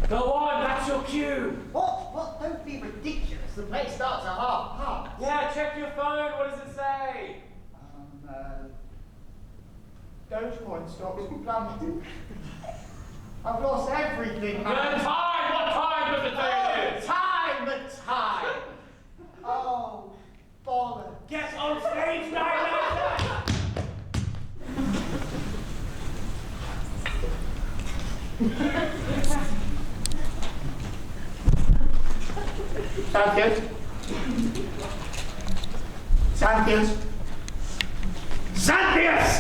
Go on, that's your cue. What? Don't be ridiculous. The play starts at 1:30. Yeah, check your phone. What does it say? Dogecoin stock is plummeting. I've lost everything, man. Good time! What time does it say it is? Time! Oh, baller. Get on stage, Dionysus! Xanthias!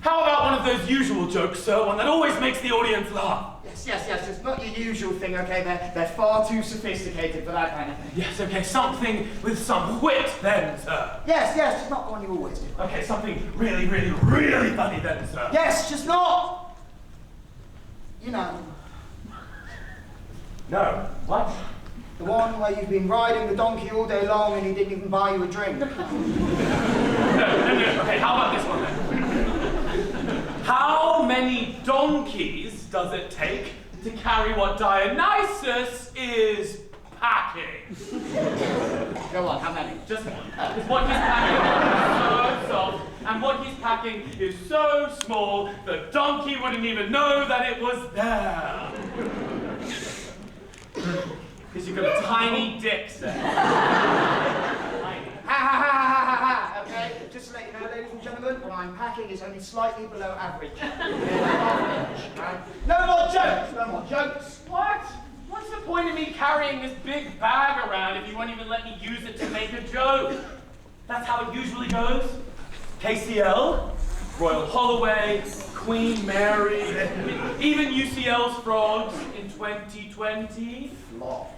How about one of those usual jokes, sir? One that always makes the audience laugh. Yes. It's not your usual thing, okay? They're far too sophisticated for that kind of thing. Yes, okay, something with some wit then, sir. Yes, just not the one you always do. Okay, something really, really, really funny then, sir. Yes, just not. You know. No. What? The one where you've been riding the donkey all day long and he didn't even buy you a drink. No. Okay, how about this one then? How many donkeys does it take to carry what Dionysus is packing? Go on, how many? Just one. Because what he's packing is so soft, and what he's packing is so small, the donkey wouldn't even know that it was there. Because you've got a tiny dick, Seth. Tiny. Ha, okay? Just to let you know, ladies and gentlemen, what I'm packing is only slightly below average. No more jokes! What? What's the point of me carrying this big bag around if you won't even let me use it to make a joke? That's how it usually goes. KCL, Royal Holloway, Queen Mary, even UCL's frogs in 2020. Flop.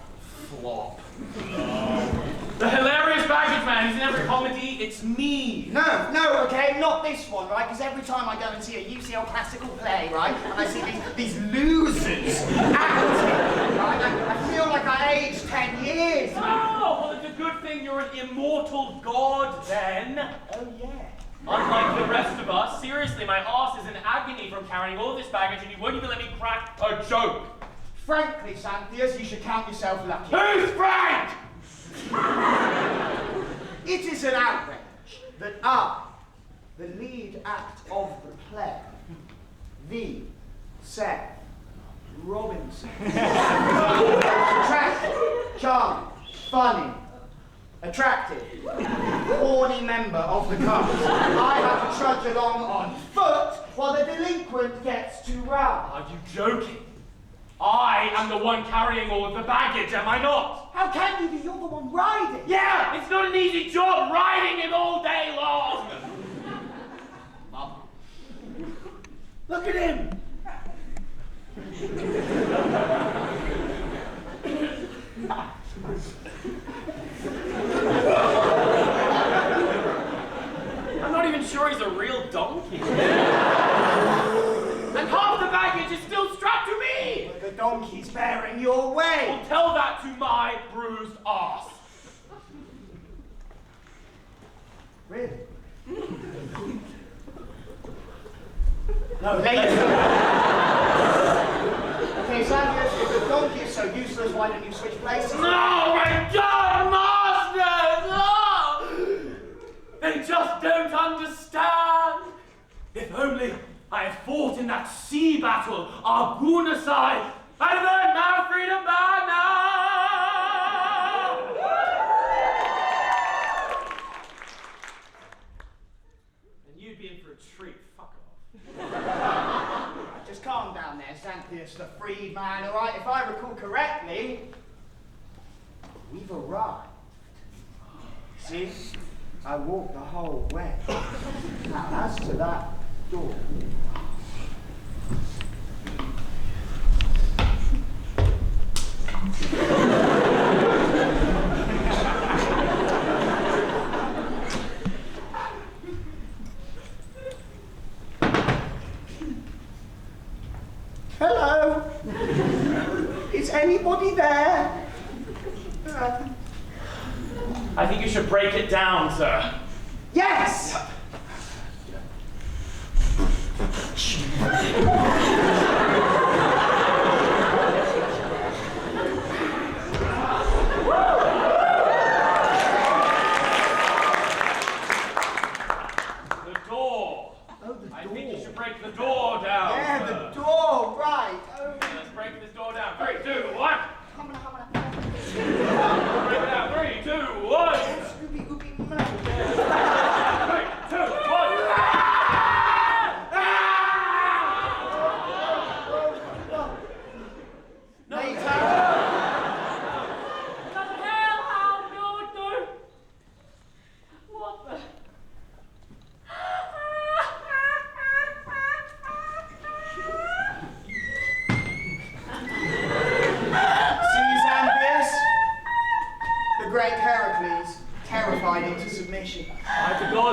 The hilarious baggage man, he's in every comedy, it's me. No, okay, not this one, right? Because every time I go and see a UCL classical play, right, and I see these losers acting, right, I feel like I aged 10 years. Oh, well, it's a good thing you're an immortal god then. Oh, yeah. Unlike the rest of us, seriously, my arse is in agony from carrying all this baggage and you won't even let me crack a joke. Frankly, Xanthias, you should count yourself lucky. Who's Frank? It is an outrage that I, the lead act of the play, the Seth Robinson, attractive, charming, funny, attractive, horny member of the cast, I have to trudge along on foot while the delinquent gets too round. Are you joking? I am the one carrying all of the baggage, am I not? How can you be? You're the one riding. Yeah, it's not an easy job riding him all day long. Mom. Look at him. I'm not even sure he's a real donkey. And half the baggage is still strapped to me! The donkey's bearing your way! Well, tell that to my bruised arse. Really? No, later. Okay, Xanthias, if the donkey is so useless, why don't you switch places? No, my God, masters! Oh! They just don't understand. If only I had fought in that sea battle, Argunasai, I'd have earned my freedom by now! And you'd be in for a treat. Fuck off. Just calm down there, Xanthias the freed man, all right? If I recall correctly, we've arrived. See? I walked the whole way. Now, as to that door. Hello? Is anybody there? I think you should break it down, sir. Yes!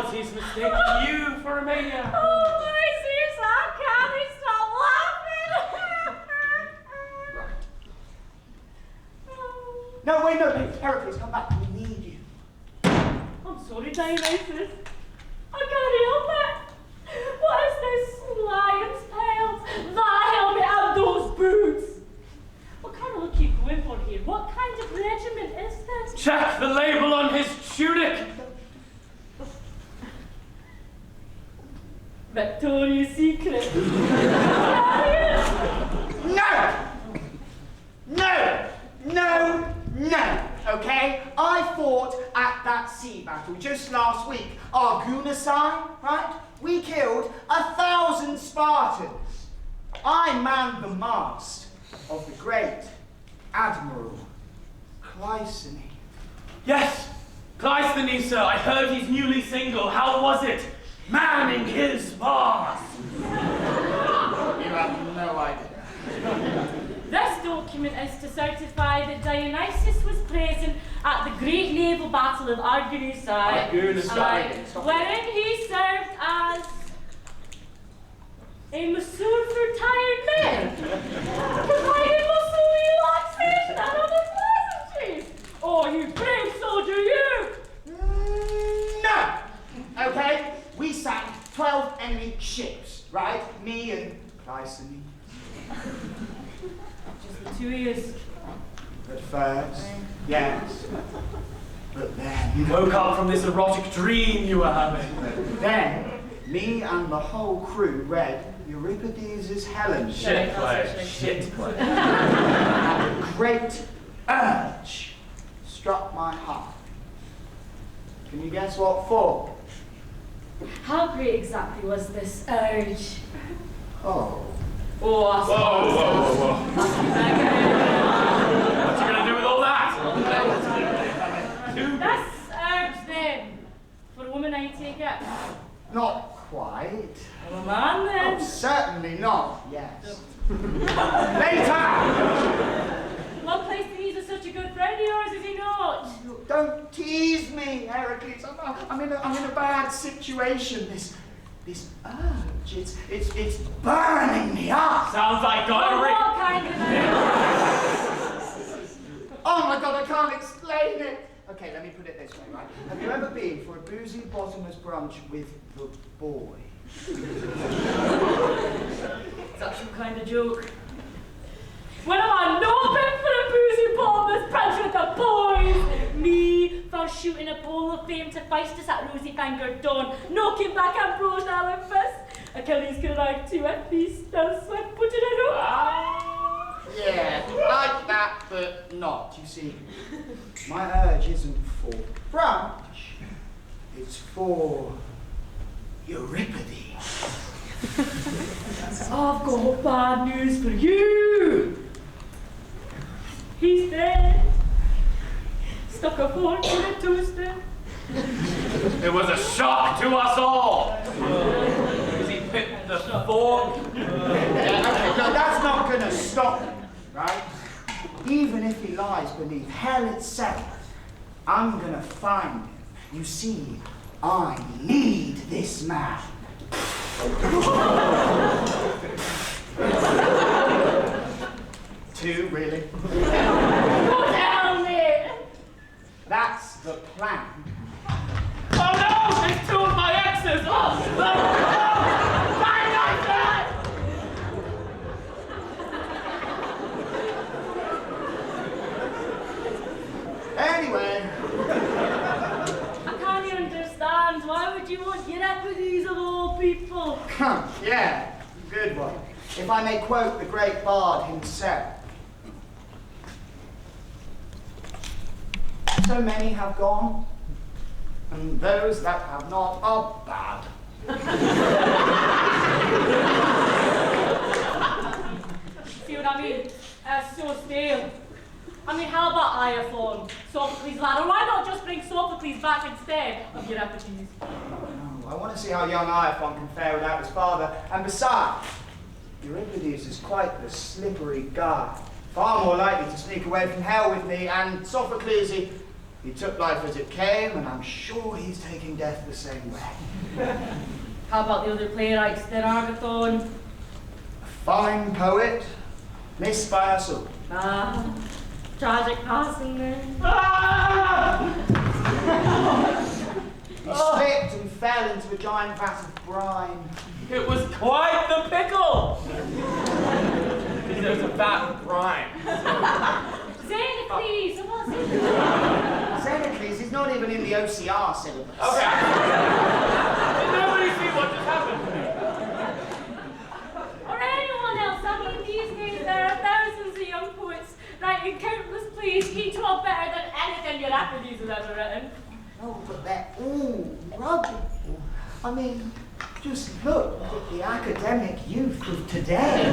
odds he's mistaken you for a maniac. Oh, my sis, I can't stop laughing. No, wait, no, Heracles, come back. We need you. I'm sorry, Dionysus. I can't help it. What is this lion's pelt, that helmet, and those boots? What kind of look are you going for here? What kind of regiment is this? Check the label on his tunic. Victoria's Secret. No! No! No! No! Okay? I fought at that sea battle just last week. Argunasai, right? We killed 1,000 Spartans. I manned the mast of the great Admiral Cleisthenes. Yes, Cleisthenes, sir. I heard he's newly single. How was it? Manning his mast. You have no idea. This document is to certify that Dionysus was present at the great naval battle of Argunasai, wherein he served as a masseur for tired men, providing muscle relaxation and other pleasantries. Oh, you brave soldier, you! No! Okay? We sank 12 enemy ships, right? Me and Cleisthenes. Just the two of you. At first, yes. But then... You woke up from this erotic dream you were having. Then, me and the whole crew read Euripides' Helen. Shit play. Shit play. And a great urge struck my heart. Can you guess what for? How great exactly was this urge? Oh. Oh, I Whoa. What you gonna do with all that? This urge then, for a woman I take it. Not quite. For a man then. Oh, certainly not, yes. Later! One place to use is such a good friend of yours, is he not? Don't tease me, Heracles. I'm in a bad situation. This urge, it's burning me up. Sounds like gonorrhea. What kind of Oh my God, I can't explain it. Okay, let me put it this way, right? Have you ever been for a boozy bottomless brunch with the boy? Is that some kind of joke? When am I not been for a boozy bottomless brunch with the boys? Me, for shooting a pole of fame to feist us at rosy-fingered dawn, knocking back Ambrose Olympus. Achilles could ride to a feast, now Swift put it in a Yeah, like that, but not. You see, my urge isn't for brunch, it's for Euripides. I've got bad news for you. He's dead. Stuck a fork in a toaster. It was a shock to us all. Because he picked the fork. Okay, no, that's not gonna stop him, right? Even if he lies beneath hell itself, I'm gonna find him. You see, I need this man. Two, really? Go down there. That's the plan. Oh no! It's two of my exes! Oh! Anyway. I can't even understand. Why would you want Euripides of all people? Yeah, good one. If I may quote the great bard himself. So many have gone, and those that have not are bad. See what I mean? So stale. I mean, how about Iaphon, Sophocles' ladder? Why not just bring Sophocles back instead of Euripides? No, I want to see how young Iaphon can fare without his father. And besides, Euripides is quite the slippery guy. Far more likely to sneak away from hell with me, and Sophocles, He took life as it came, and I'm sure he's taking death the same way. How about the other playwrights then, Agathon? A fine poet, missed by us all. Ah, tragic passing then. He slipped and fell into a giant vat of brine. It was quite the pickle! There's a vat of brine. Xanthias, what's it? Xanthias is not even in the OCR syllabus. Okay. Did nobody see what just happened? Or anyone else. I mean, these days there are thousands of young poets writing countless plays, each one better than anything Euripides has ever written. Oh, but they're all rubbish. I mean, just look at the academic youth of today.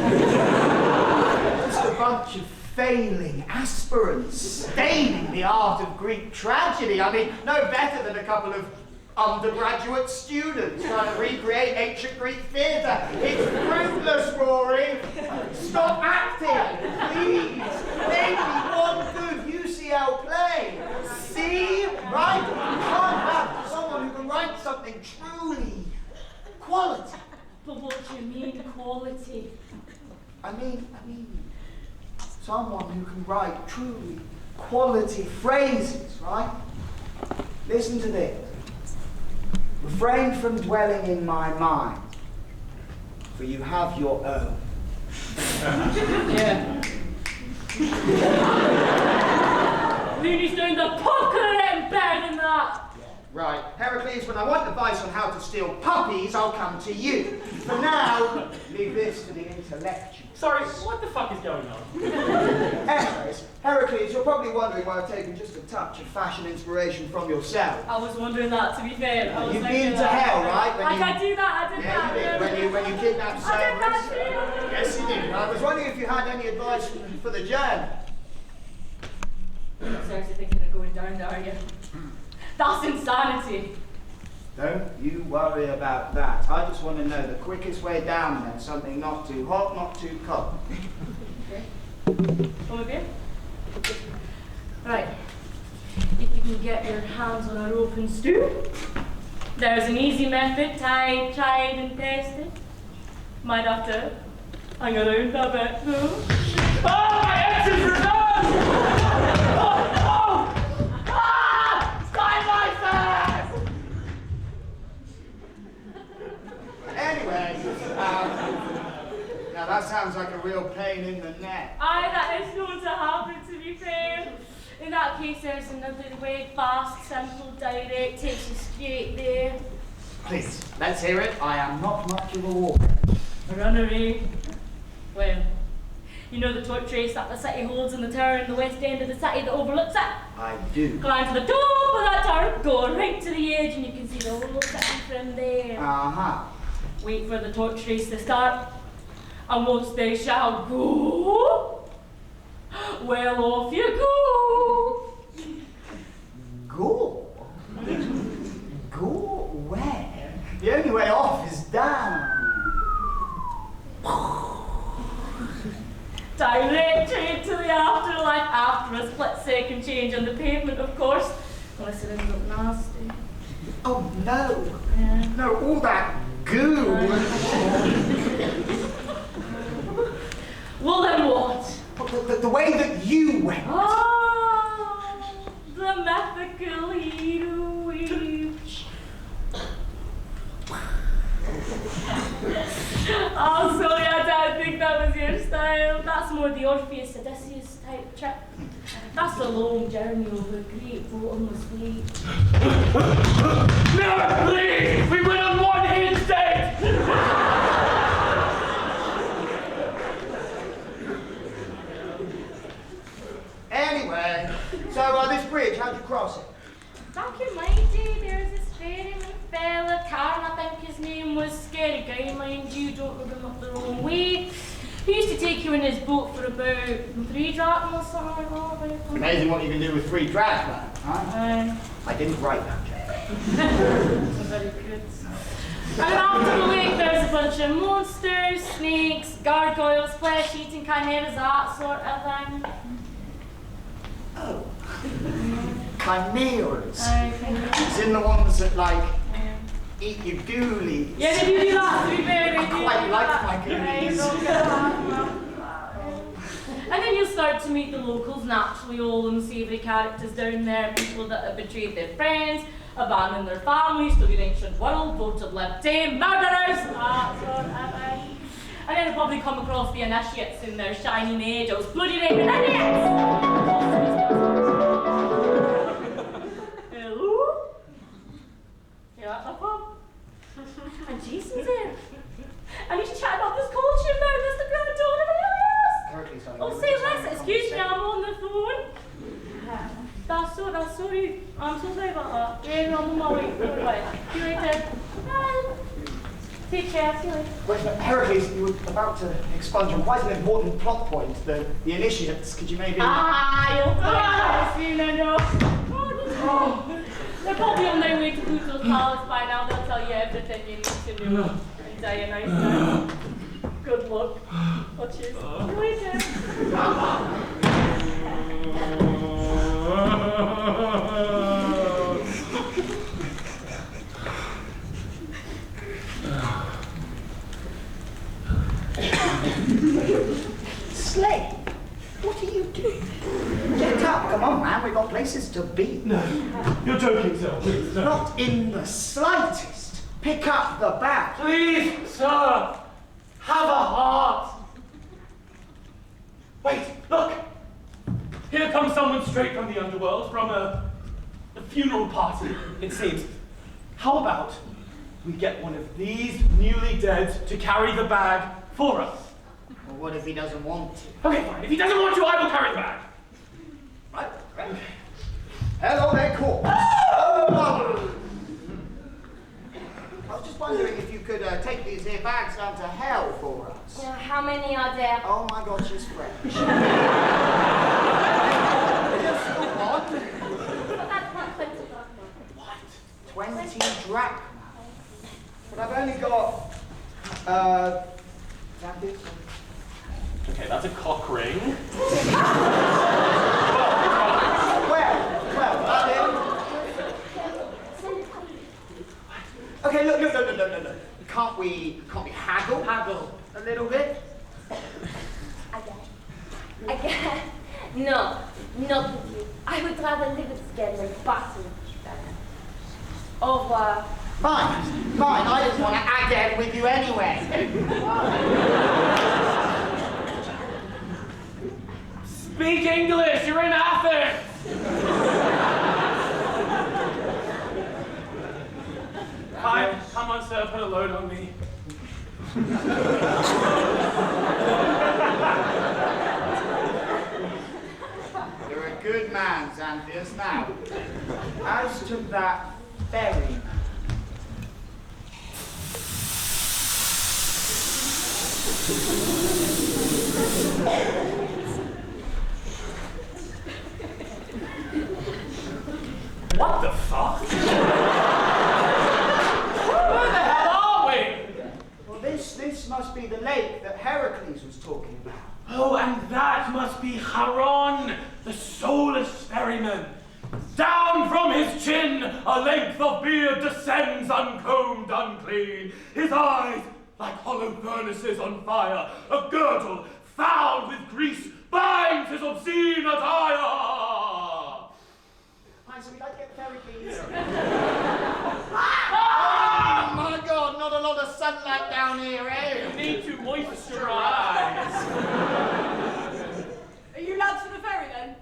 Just a bunch of failing aspirants staining the art of Greek tragedy. I mean, no better than a couple of undergraduate students trying to recreate ancient Greek theatre. It's fruitless, Rory. Stop acting, please. Maybe one good UCL play. See? Right? You can't have someone who can write something truly quality. But what do you mean, quality? I mean, someone who can write truly quality phrases, right? Listen to this. Refrain from dwelling in my mind, for you have your own. Yeah. Looney Stones are written better than that. Right. Heracles, when I want advice on how to steal puppies, I'll come to you. For now, leave this to the intellectuals. Sorry, what the fuck is going on? Anyways, Heracles, you're probably wondering why I've taken just a touch of fashion inspiration from yourself. I was wondering that, to be fair. You've been to hell, right? I did that. Yeah, you did. When you kidnapped Selma. I did that too. Yes, you did. I was wondering if you had any advice for the journey. You're seriously thinking of going down there, are you? That's insanity. Don't you worry about that. I just want to know the quickest way down there. Something not too hot, not too cold. Okay. Over here. Right. If you can get your hands on a rope and stoop, there's an easy method, tried and tested. Might have to hang around a bit, though. Oh, my ex's return! Oh, no! Ah! Dionysus! Anyway, now that sounds like a real pain in the neck. Aye, that is known to happen, to be fair. In that case, there's another way, fast, simple, direct, takes you straight there. Please, let's hear it. I am not much of a walker. Run away. Well, you know the torch race that the city holds in the tower in the west end of the city that overlooks it? I do. Climb to the top of that tower, go right to the edge, and you can see the whole city from there. Uh-huh. Wait for the torch race to start, and once they shall go, well, off you go. Go? Go where? The only way off is down. Direct train to the afterlife after a split-second change on the pavement, of course. Unless it ends up nasty. Oh, no. Yeah. No, all that goo. Well, then what? The way that you went. Oh, the mythical heroine. Oh, sorry, I don't think that was your style. That's more the Orpheus Odysseus type trip. That's a long journey over a great bottomless lake. No, please! We went on one instinct! Anyway, so this bridge, how'd you cross it? Back in my day, there was this ferryman fella, Karen, I think his name was, scary guy, mind you, don't rub him up the wrong way. He used to take you in his boat for about 3 drachmas or something like that. It's amazing what you can do with 3 drachmas, huh? I didn't write that, Jay. That's very good. And after the lake, there's a bunch of monsters, snakes, gargoyles, flesh-eating chimeras, that sort of thing. Oh. chimeras. It's in the ones that, like, eat your ghoulies. Yeah, they do that, to be fair. I quite like my ghoulies. And then you'll start to meet the locals, naturally, all unsavoury characters down there, people that have betrayed their friends, abandoned their families to the ancient world, voted liberty, murderers, and then you'll probably come across the initiates in their shiny angels, bloody raving idiots! Hello? You're at the pub? And Jason's in. And he's chatting about this culture now, this the grand daughter of Heracles. Oh, say less, excuse me, I'm on the phone. That's so rude. I'm so sorry about that. Yeah, no, I'm on my way. Bye. See you later. Bye. Take care, see you later. Wait, Heracles, you were about to expunge on quite an important plot point, the initiates. Could you maybe... You'll soon enough. They're probably on their way to Pluto's palace by now. They'll tell you everything you need to know. And Dionysus. Good luck. Watch you. See you later. Slay, what are you doing? Get up, come on, man. We've got places to be. No, you're joking, sir. Please, no. Not in the slightest. Pick up the bag. Please, sir. Have a heart. Wait, look. Here comes someone straight from the underworld, from a funeral party, it seems. How about we get one of these newly dead to carry the bag for us? Well, what if he doesn't want to? Okay, fine. If he doesn't want to, I will carry the bag. Right. Hello there, corpse. Oh, I was just wondering if you could take these here bags down to hell for us. How many are there? Oh my God, she's French. Just the one. What? 20 drachma. But I've only got, Okay, that's a cock ring. well, okay, look. Can't we haggle? Haggle. A little bit? Again. No, not with you. I would rather live together than battle with each other. Au revoir. Fine. I didn't want to again with you anyway. Speak English, you're in Athens! Come on, sir, put a load on me. You're a good man, Xanthias. Now, as to that ferryman. What the fuck? Where the hell are we? Well, this must be the lake that Heracles was talking about. Oh, and that must be Charon, the soulless ferryman. Down from his chin, a length of beard descends uncombed, unclean. His eyes, like hollow furnaces on fire, a girdle fouled with grease binds his obscene attire. Fine, so we'd like to get the ferry, please. Ah! Oh my God, not a lot of sunlight down here, eh? You need to moisturize. Are you lads for the ferry then?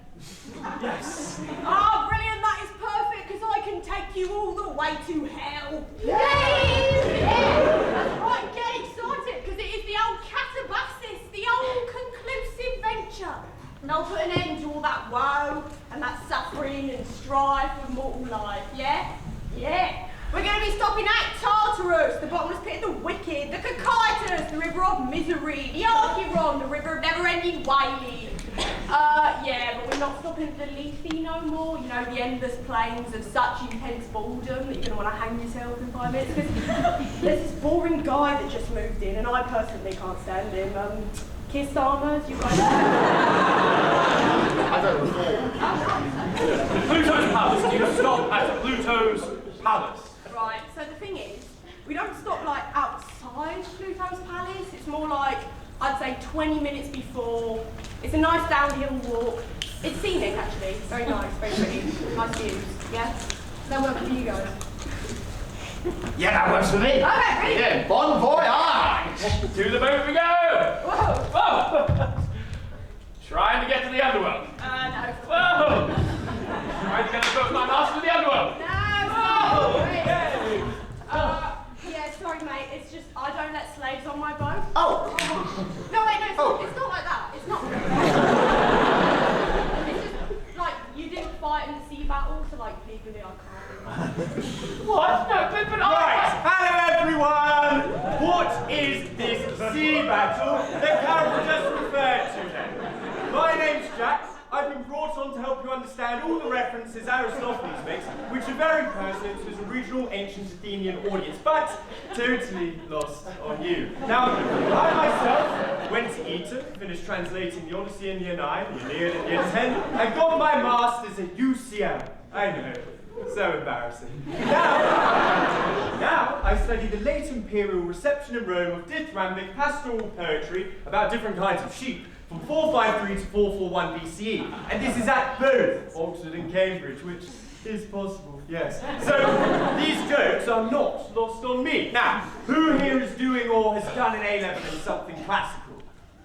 Yes. Ah, brilliant, that is perfect, because I can take you all the way to hell. Yay! That's right, get excited, because it is the old catabasis, the old conclusive venture. And I'll put an end to all that woe and that suffering and strife of mortal life, yeah? Yeah. We're going to be stopping at Tartarus, the bottomless pit of the wicked, the Cocytus, the river of misery, the Archeron, the river of never-ending wailing. Yeah, but we're not stopping at the Lethe no more, you know, the endless plains of such intense boredom that you're going to want to hang yourself in 5 minutes, because there's this boring guy that just moved in, and I personally can't stand him. Kissed armors, you guys. I don't recall. Pluto's palace. Do you stop at Pluto's palace? Right, so the thing is, we don't stop like outside Pluto's palace. It's more like, I'd say 20 minutes before. It's a nice downhill walk. It's scenic actually, very nice, very pretty. Nice views, yeah? That works for you guys. Yeah, that works for me. Okay, brilliant. Yeah, bon voyage. To the boat we go! Whoa! Whoa! Trying to get to the underworld. No. Whoa! Trying to get the boat my master to the underworld. No, Whoa! sorry. Yay! Yeah, sorry mate, it's just, I don't let slaves on my boat. Oh. No, wait, no, Oh. it's not like that. It's not. It's just, like, you didn't fight in the sea battle, so, like, legally I can't. What? No, but Right, hello everyone! What is this sea battle that Carol just referred to then? My name's Jack. I've been brought on to help you understand all the references Aristophanes makes, which are very pertinent to his original ancient Athenian audience, but totally lost on you. Now, I myself went to Eton, finished translating the Odyssey in Year 9, the Iliad in Year 10, and got my master's at UCL. I know. So embarrassing. Now I study the late imperial reception in Rome of dithyrambic pastoral poetry about different kinds of sheep from 453 to 441 BCE. And this is at both Oxford and Cambridge, which is possible, yes. So these jokes are not lost on me. Now, who here is doing or has done an A-level in something classical?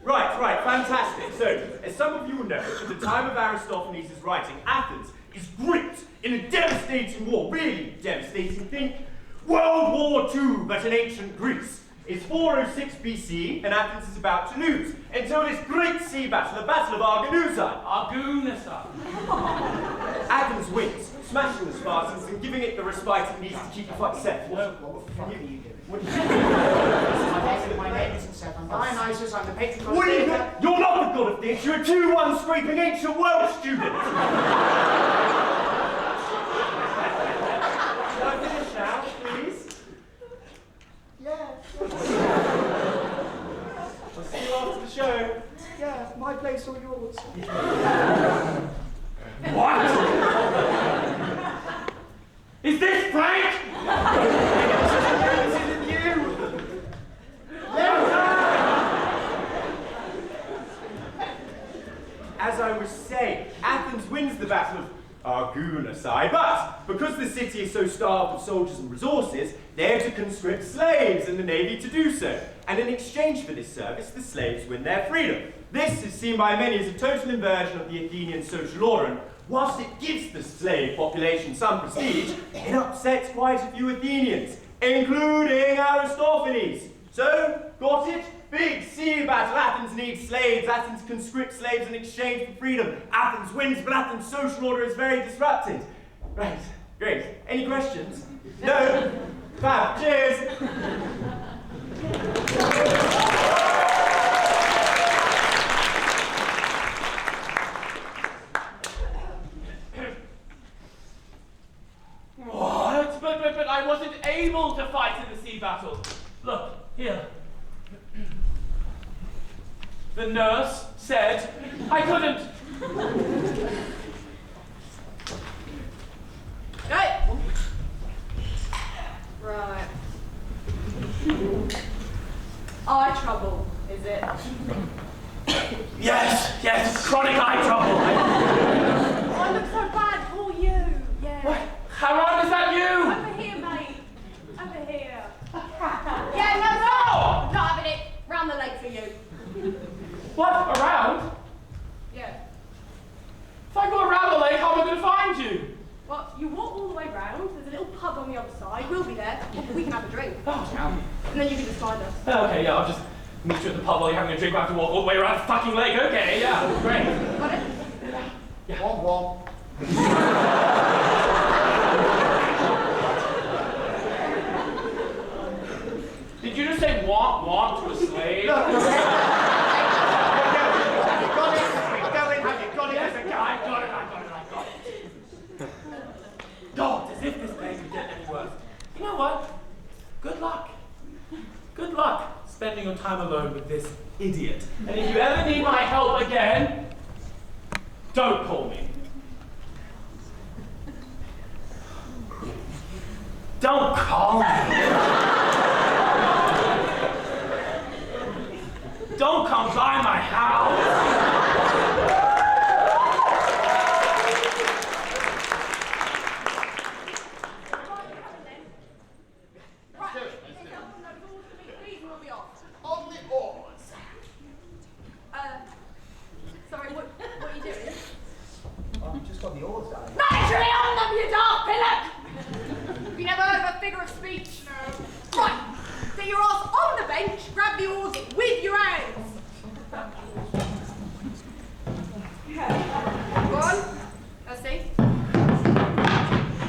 Right, fantastic. So, as some of you will know, at the time of Aristophanes' writing, Athens is gripped in a devastating war, really devastating. Think World War II, but in ancient Greece. It's 406 BC, and Athens is about to lose, until this great sea battle, the Battle of Argonusa. Athens wins, smashing the Spartans and giving it the respite it needs to keep the fight. Seth, What the fuck are you doing? what are you doing? My name isn't Seth. I'm Dionysus. I'm the patron of What are you theatre. doing? You're not the god of theatre, you're a 2-1 scraping ancient world student! Can I finish now, please? Yeah. I'll see you after the show. Yeah, my place or yours. What? Is this Frank? As I was saying, Athens wins the Battle of Argonusa, but because the city is so starved of soldiers and resources, they have to conscript slaves in the navy to do so. And in exchange for this service, the slaves win their freedom. This is seen by many as a total inversion of the Athenian social order, and whilst it gives the slave population some prestige, it upsets quite a few Athenians, including Aristophanes. So, got it? Big sea battle. Athens needs slaves. Athens conscripts slaves in exchange for freedom. Athens wins, but Athens' social order is very disrupted. Right, great. Any questions? No? Fab. Cheers. What? But I wasn't able to fight in the sea battle. Look, here. The nurse said I couldn't. Right. Right. Eye trouble, is it? Yes, it's chronic eye trouble. Oh, I look so bad. Poor you. Yeah. What? Haran, is that you? Over here, mate. Over here. Yeah, no, not having it. Round the lake for you. What? Around? Yeah. If I go around the lake, how am I going to find you? Well, you walk all the way round. There's a little pub on the other side. We'll be there. We can have a drink. Oh, And then you can just find us. okay, yeah, I'll just meet you at the pub while you're having a drink. We'll have to walk all the way around the fucking lake. Okay, yeah, great. Got it? Womp womp. Did you just say womp to a slave? Look, have you got it? Have you got it? Yes, I got it. God, as if this place could get any worse. You know what? Good luck. spending your time alone with this idiot. And if you ever need my help again, don't call me. Don't call me. Don't come by my house. On the oars. Sorry, what are you doing? Oh, I've just got the oars, darling. Naturally on them, you dark pillock! Have you never heard of a figure of speech? No. Right, get your ass on the bench, grab the oars with your hands. Go on. Let's see.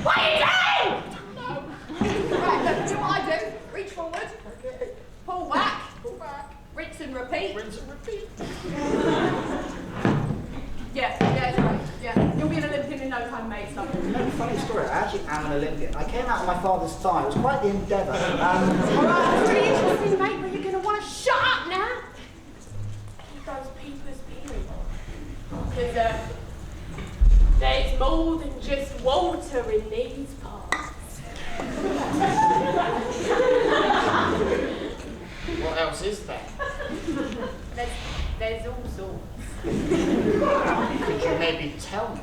What are you doing? No. Right, look, do what I do. Reach forward. Pull back. Pull back. Rinse and repeat. Rinse and repeat. Yeah, that's right. Yeah, you'll be an Olympian in no time, mate. So. You know, funny story, I actually am an Olympian. I came out of my father's thigh. It was quite the endeavour. Alright, it's really interesting, mate, but you're going to want to shut up now. Keep those peepers peering. Because there's more than just water in these parts. What else is there? There's all sorts. Could you maybe tell me?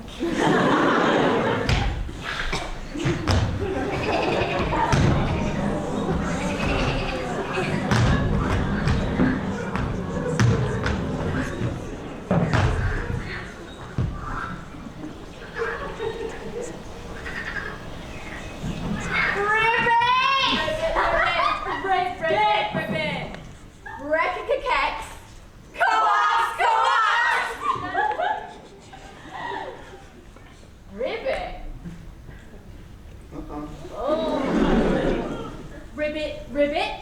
Ribbit?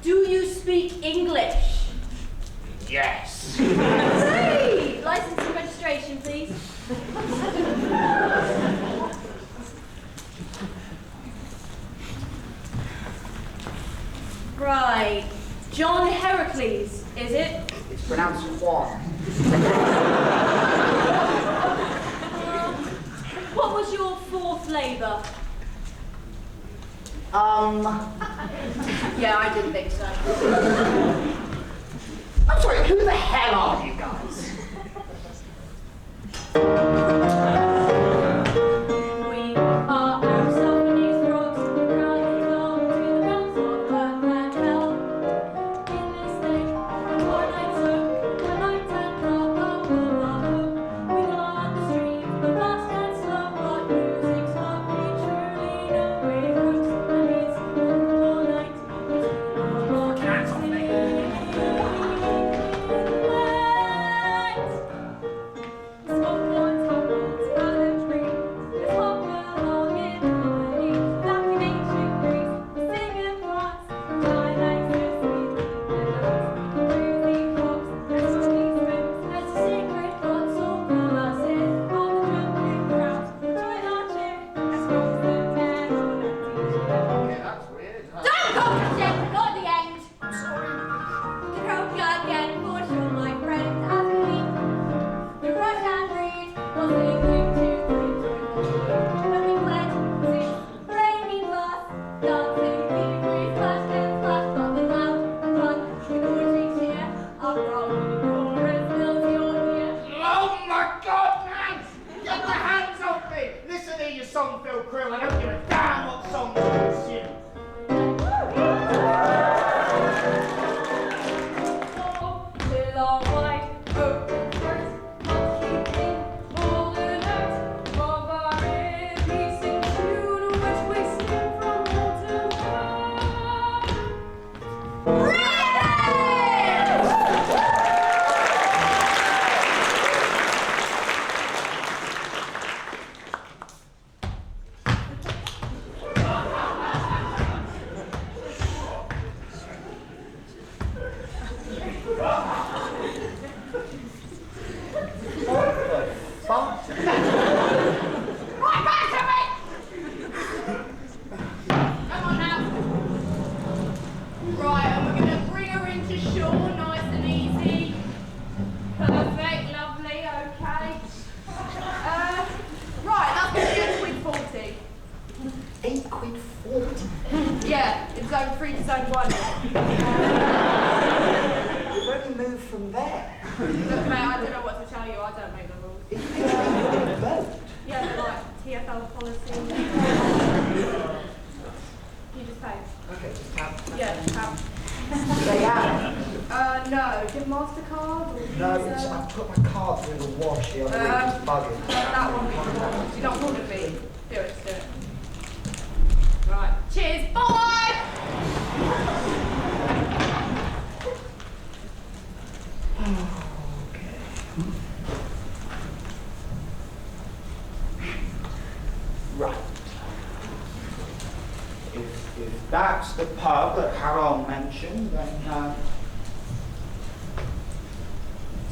Do you speak English? Yes. Great! License and registration, please. Right. John Heracles, is it? It's pronounced Juan. What was your fourth labour? Yeah, I didn't think so. I'm sorry, who the hell are you guys? We are Aristophanes, frogs, proudly come to the realms of earth and hell. In this day, one night soak, one night and drop our home. We go on the streets, but fast and slow, but music's what we truly know. We're crooks, and it's all night. It's all night. Smoke one, tap one. £8.40. Yeah, it's zone 3 to zone 1. We've only moved from there. Look, mate, I don't know what to tell you. I don't make the rules. If you make a boat. Yeah, but like TFL policy. You just pay. Okay, just tap. Yeah, tap. Do they have? No. Do you have MasterCard or Visa? No, I put my card through the wash the other week. It's bugging. That one. You don't want to be. Do it. Right. Cheers. Bye. Okay. Right. If that's the pub that Harold mentioned, then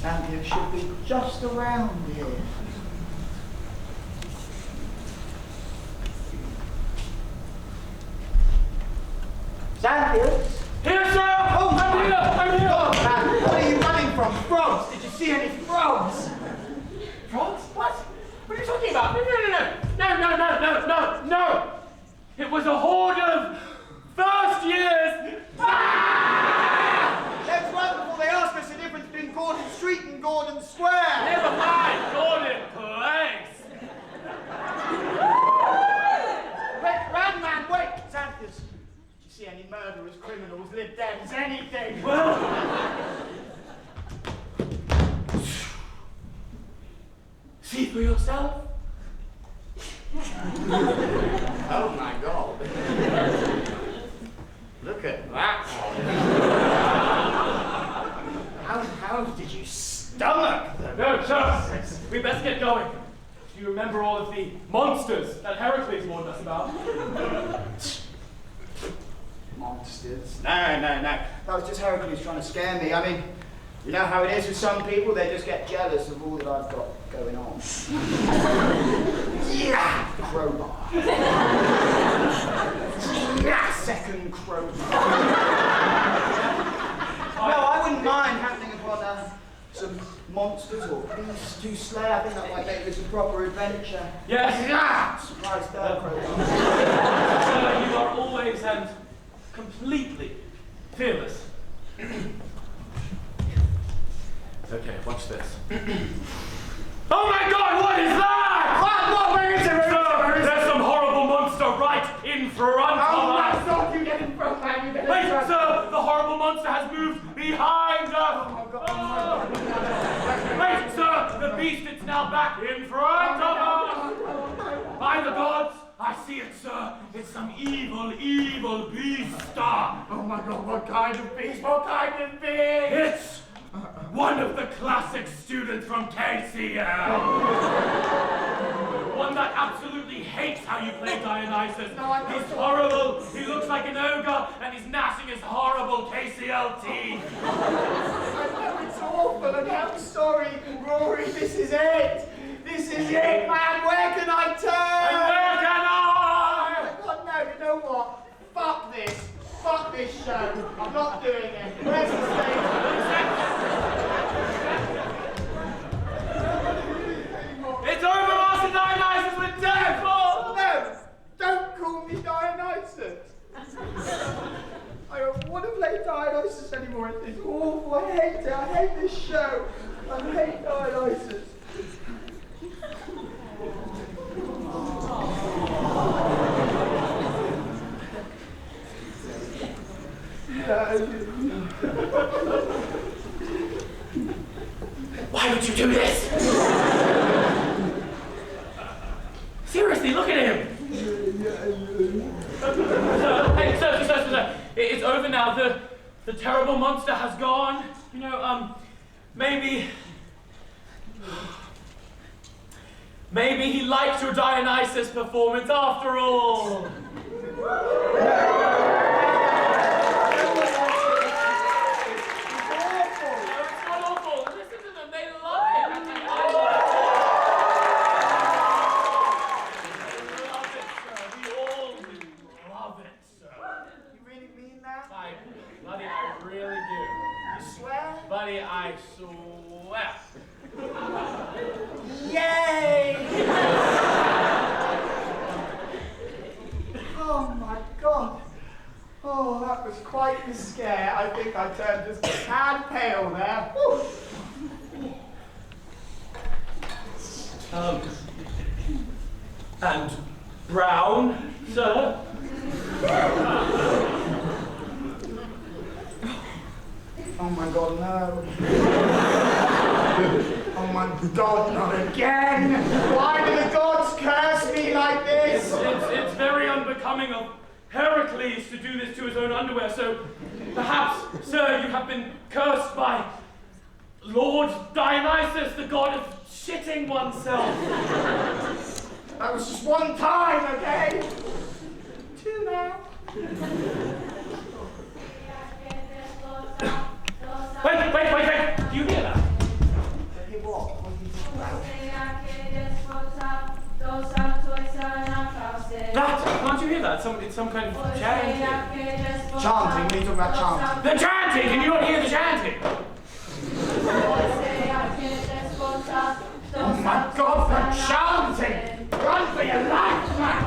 Xanthias should be just around here. Xanthias? Here, sir! Oh, I'm here! I'm here! God, man, what are you running from? Frogs? Did you see any frogs? Frogs? What? What are you talking about? No! It was a horde of first years! Let's run before they ask us the difference between Gordon Street and Gordon Square. Never mind, Gordon Place! Run, man, wait! Xanthias, did you see any murderers, criminals, lib dems, anything? Well... See for yourself? Oh my God. Look at that one. How did you stomach them? No, sir! We best get going. Do you remember all of the monsters that Heracles warned us about? Monsters? No. That was just Heracles trying to scare me. I mean, you know how it is with some people, they just get jealous of all that I've got going on. Yeah! Crowbar. Yeah! Second crowbar. No, I wouldn't mind happening upon some monsters or beasts to slay. I think that might make this a proper adventure. Yes. Yeah! Surprise third crowbar. Sir, you are always and completely fearless. Okay, watch this. Oh my God, what is that? What? Where is it? There's some horrible monster right in front of us. I thought you get in front, man. Wait, sir, the horrible monster has moved behind us. Oh. Wait, sir, the beast is now back in front of us. By the gods, I see it, sir. It's some evil beast. Oh my God, what kind of beast? What kind of beast? It's one of the classic students from KCL. One that absolutely hates how you play Dionysus. He's horrible, he looks like an ogre, and he's gnashing his horrible KCL teeth. I know it's awful, and I'm sorry, Rory, this is it. This is it, man. Where can I turn? And where can I? Oh, God, no, you know what? Fuck this. Fuck this show. I'm not doing it. Where's the stage? It's over, Master Dionysus, we're done for! No! Don't call me Dionysus! I don't want to play Dionysus anymore. It's awful. I hate it. I hate this show. I hate Dionysus. Why would you do this? Seriously, look at him! Hey, sir, it's over now. The terrible monster has gone. You know, maybe he liked your Dionysus performance after all. Buddy, I swear. Yay! quite the scare. I think I turned just a tad pale there. Whew. And brown, sir? Oh my God, no. Oh my God, not again! Why do the gods curse me like this? It's very unbecoming of Heracles to do this to his own underwear, so perhaps, sir, you have been cursed by Lord Dionysus, the god of shitting oneself. That was just one time, okay? Two now. Wait! Do you hear that? Hey, what? What are you talking about? That! Can't you hear that? It's some kind of chanting. Chanting? What are you talking about chanting? The chanting! Can you not hear the chanting? Oh my God, for chanting! Run for your life, man!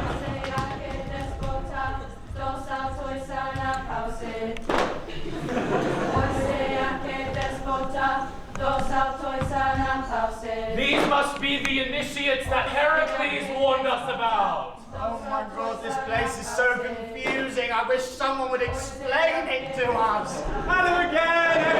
These must be the initiates that Heracles warned us about. Oh my God, this place is so confusing. I wish someone would explain it to us. Hello again!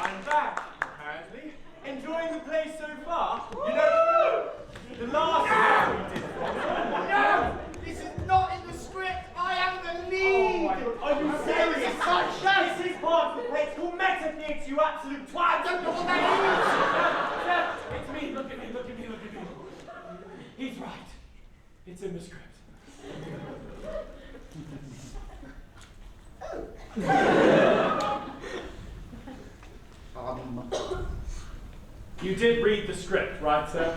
I'm back, apparently. Enjoying the place so far? You know, the last time we did it. No! This is not in the script. I am the lead. Are you serious? It's not just. This is part of the play. It's called meta-theatre, you absolute twat! I don't know what that Seth, it's me. Look at me. He's right. It's in the script. You did read the script, right, sir?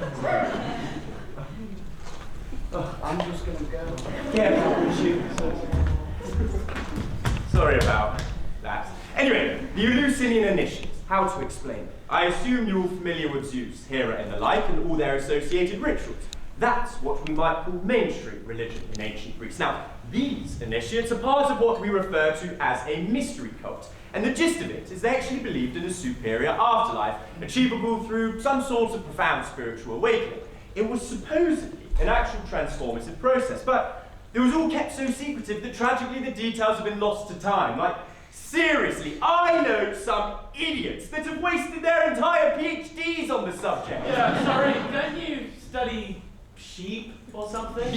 I'm just gonna go. Yeah, shoot. Sorry about that. Anyway, the Eleusinian initiates. How to explain it? I assume you're all familiar with Zeus, Hera, and the like, and all their associated rituals. That's what we might call mainstream religion in ancient Greece. Now, these initiates are part of what we refer to as a mystery cult. And the gist of it is they actually believed in a superior afterlife, achievable through some sort of profound spiritual awakening. It was supposedly an actual transformative process, but it was all kept so secretive that tragically the details have been lost to time. Like, seriously, I know some idiots that have wasted their entire PhDs on the subject. Yeah, sorry, don't you study sheep or something?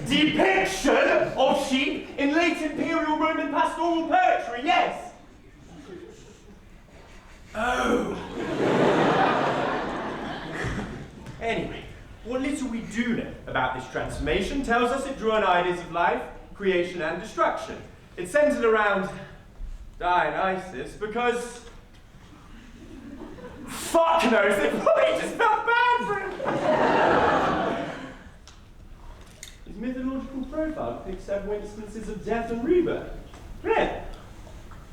The depiction of sheep in late imperial Roman pastoral poetry, yes! Oh! Anyway, what little we do know about this transformation tells us it drew on ideas of life, creation, and destruction. It centered around Dionysus because... fuck knows, it probably just felt bad for him! His mythological profile depicts several instances of death and rebirth. Really?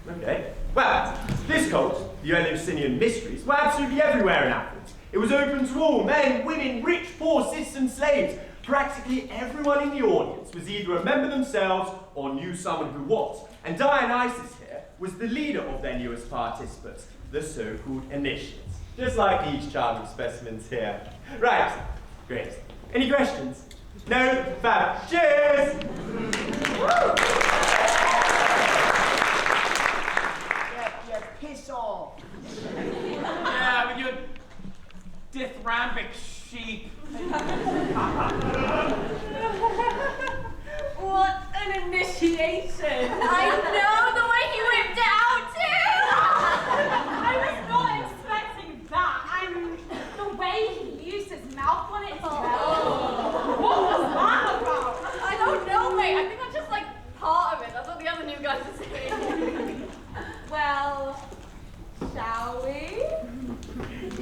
Okay. Well, this cult, the Eleusinian Mysteries, were absolutely everywhere in Athens. It was open to all, men, women, rich, poor, citizens, slaves. Practically everyone in the audience was either a member themselves or knew someone who was. And Dionysus here was the leader of their newest participants, the so-called initiates. Just like these charming specimens here. Right, great. Any questions? No? Fab. Cheers! Yeah, piss off. Yeah, with your dithyrambic sheep. What an initiation! I know the way he whipped it out too! I was not expecting that. And the way he used his mouth on it as well. What was that about? I don't know, mate. I think that's just like part of it. That's what the other new guys are saying. Well, shall we?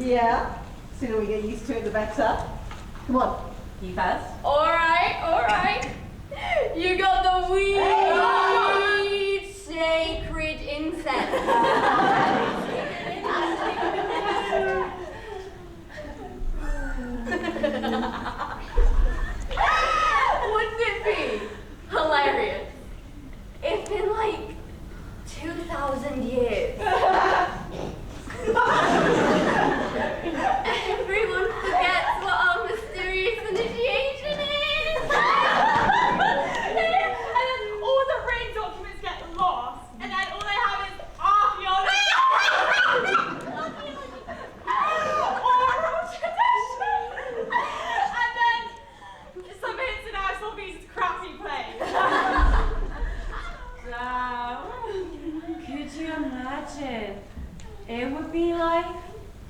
Yeah. Sooner we get used to it, the better. Come on, you first. Alright. You got the weed sacred incense. Wouldn't it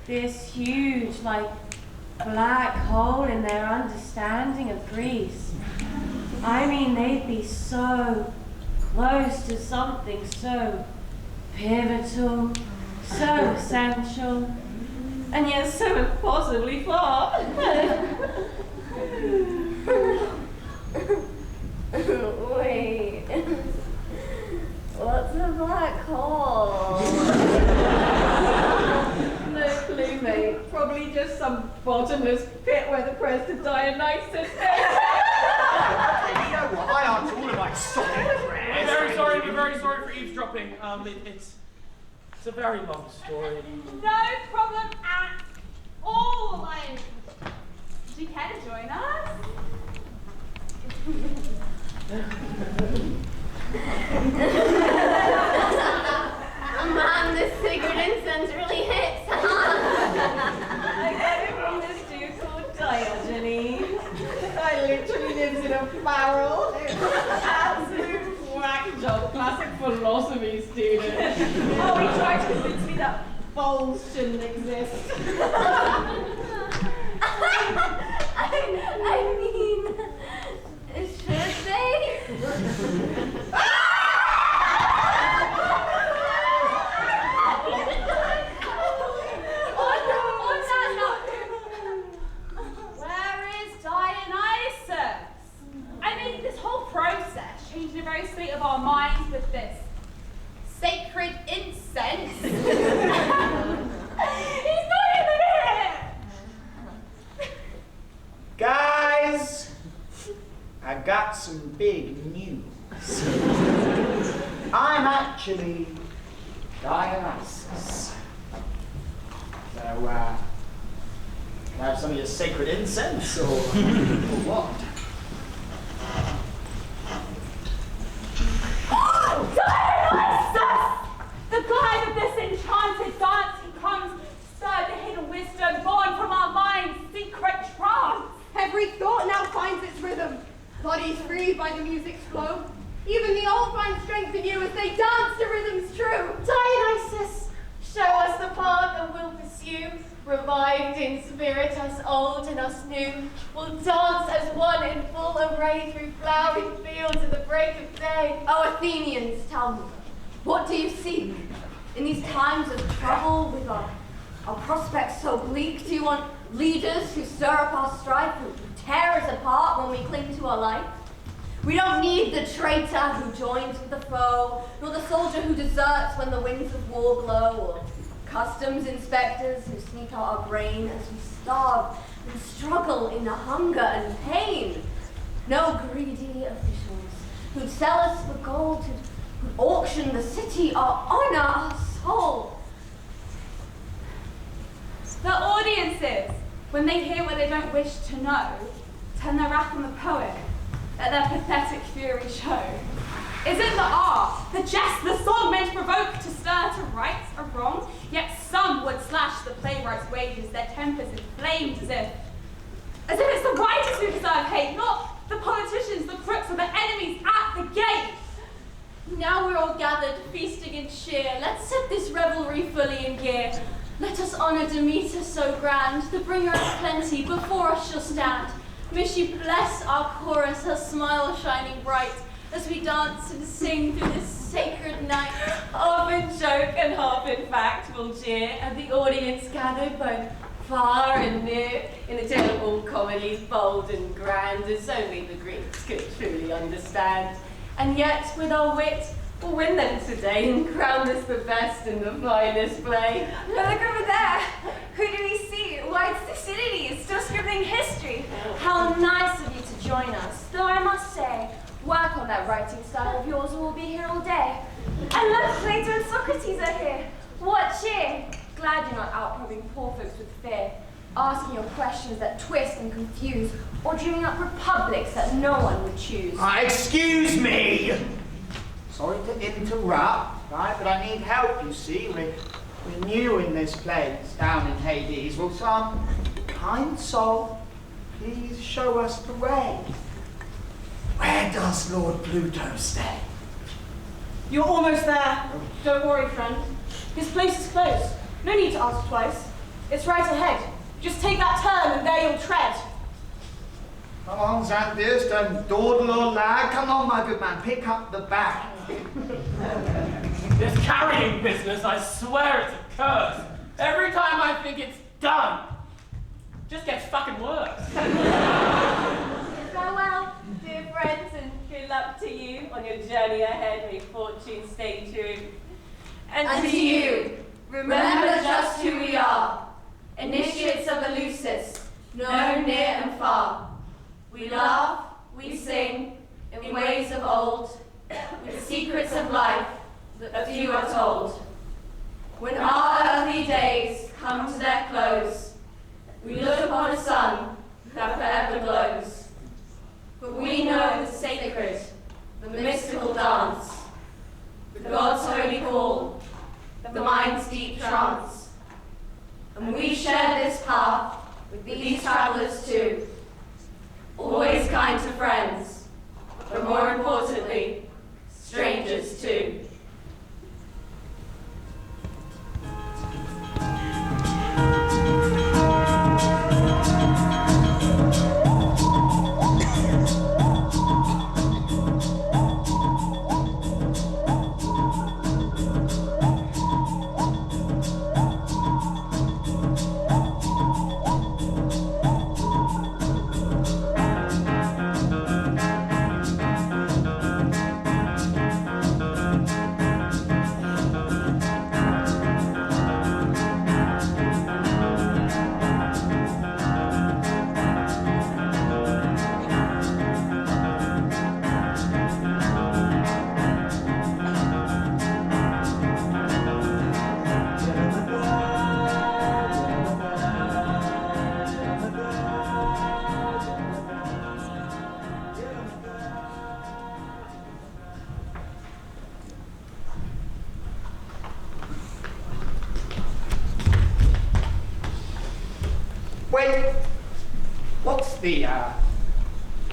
this huge, like, black hole in their understanding of Greece. I mean, they'd be so close to something so pivotal, so essential, and yet so impossibly far. Wait. What's a black hole? No clue, mate. Probably just some bottomless pit where the present Dionysus is. You know what? I answer all of my solemn prayers. We're very sorry for eavesdropping. It's a very long story. No problem at all, like. Do you care to join us? Man, this sacred incense really hits, huh? I got it from this dude called Diogenes. The guy literally lives in a barrel. Absolute whack job, classic philosophy student. Oh, he tried to convince me that bowls shouldn't exist. I mean, should they? Where is Dionysus? I mean, this whole process changed the very state of our minds with this sacred incense. He's not even here! Guys, I got some big news. I'm actually Dionysus. So, can I have some of your sacred incense, or what? Dionysus! The guide of this enchanted dance, he comes, stirred the hidden wisdom, born from our minds' secret trance. Every thought now finds its rhythm. Bodies freed by the music's flow. Even the old find strength in you as they dance to rhythms true. Dionysus, show us the path and we'll pursue. Revived in spirit, us old and us new. We'll dance as one in full array through flowering fields at the break of day. Oh, Athenians, tell me, what do you seek? In these times of trouble, with our prospects so bleak, do you want leaders who stir up our strife, who tear us apart when we cling to our life? We don't need the traitor who joins with the foe, nor the soldier who deserts when the winds of war blow, or customs inspectors who sneak out our grain as we starve and struggle in hunger and pain. No greedy officials who'd sell us for gold, who'd auction the city, our honor, our soul. The audiences, when they hear what they don't wish to know, turn their wrath on the poet, let their pathetic fury show. Is it the art, the jest, the song meant to provoke, to stir to right a wrong? Yet some would slash the playwright's wages, their tempers inflamed as if it's the writers who deserve hate, not the politicians, the crooks, or the enemies at the gate. Now we're all gathered, feasting and cheer. Let's set this revelry fully in gear. Let us honor Demeter so grand, the bringer of plenty, before us shall stand. May she bless our chorus, her smile shining bright, as we dance and sing through this sacred night. Half in joke and half in fact we'll jeer, and the audience gathered both far and near, in a tale of all comedies bold and grand, as only the Greeks could truly understand. And yet, with our wit, we'll win them today and crown this the best and the finest play. But look over there. Who do we see? Why, it's Thucydides, still scribbling history. How nice of you to join us, though I must say, work on that writing style of yours or we'll be here all day. And look, Plato and Socrates are here. What cheer? Glad you're not out probing poor folks with fear, asking your questions that twist and confuse, or dreaming up republics that no one would choose. Excuse me! Sorry to interrupt, right, but I need help, you see. We're new in this place, down in Hades. Will some kind soul please show us the way? Where does Lord Pluto stay? You're almost there. Don't worry, friend. His place is close. No need to ask twice. It's right ahead. Just take that turn and there you'll tread. Come on, Xanthias, don't dawdle or lag. Come on, my good man, pick up the bag. This carrying business, I swear it's a curse. Every time I think it's done, it just gets fucking worse. Farewell, dear friends, and good luck to you on your journey ahead. May fortune stay true. And to you, remember just who we are, initiates of Eleusis, known near and far. We laugh, we sing, in ways of old, with secrets of life that few are told. When our earthly days come to their close, we look upon a sun that forever glows. But we know the sacred, the mystical dance, the God's holy call, the mind's deep trance. And we share this path with these travelers too, always kind to friends, but more importantly, strangers too. Wait, what's the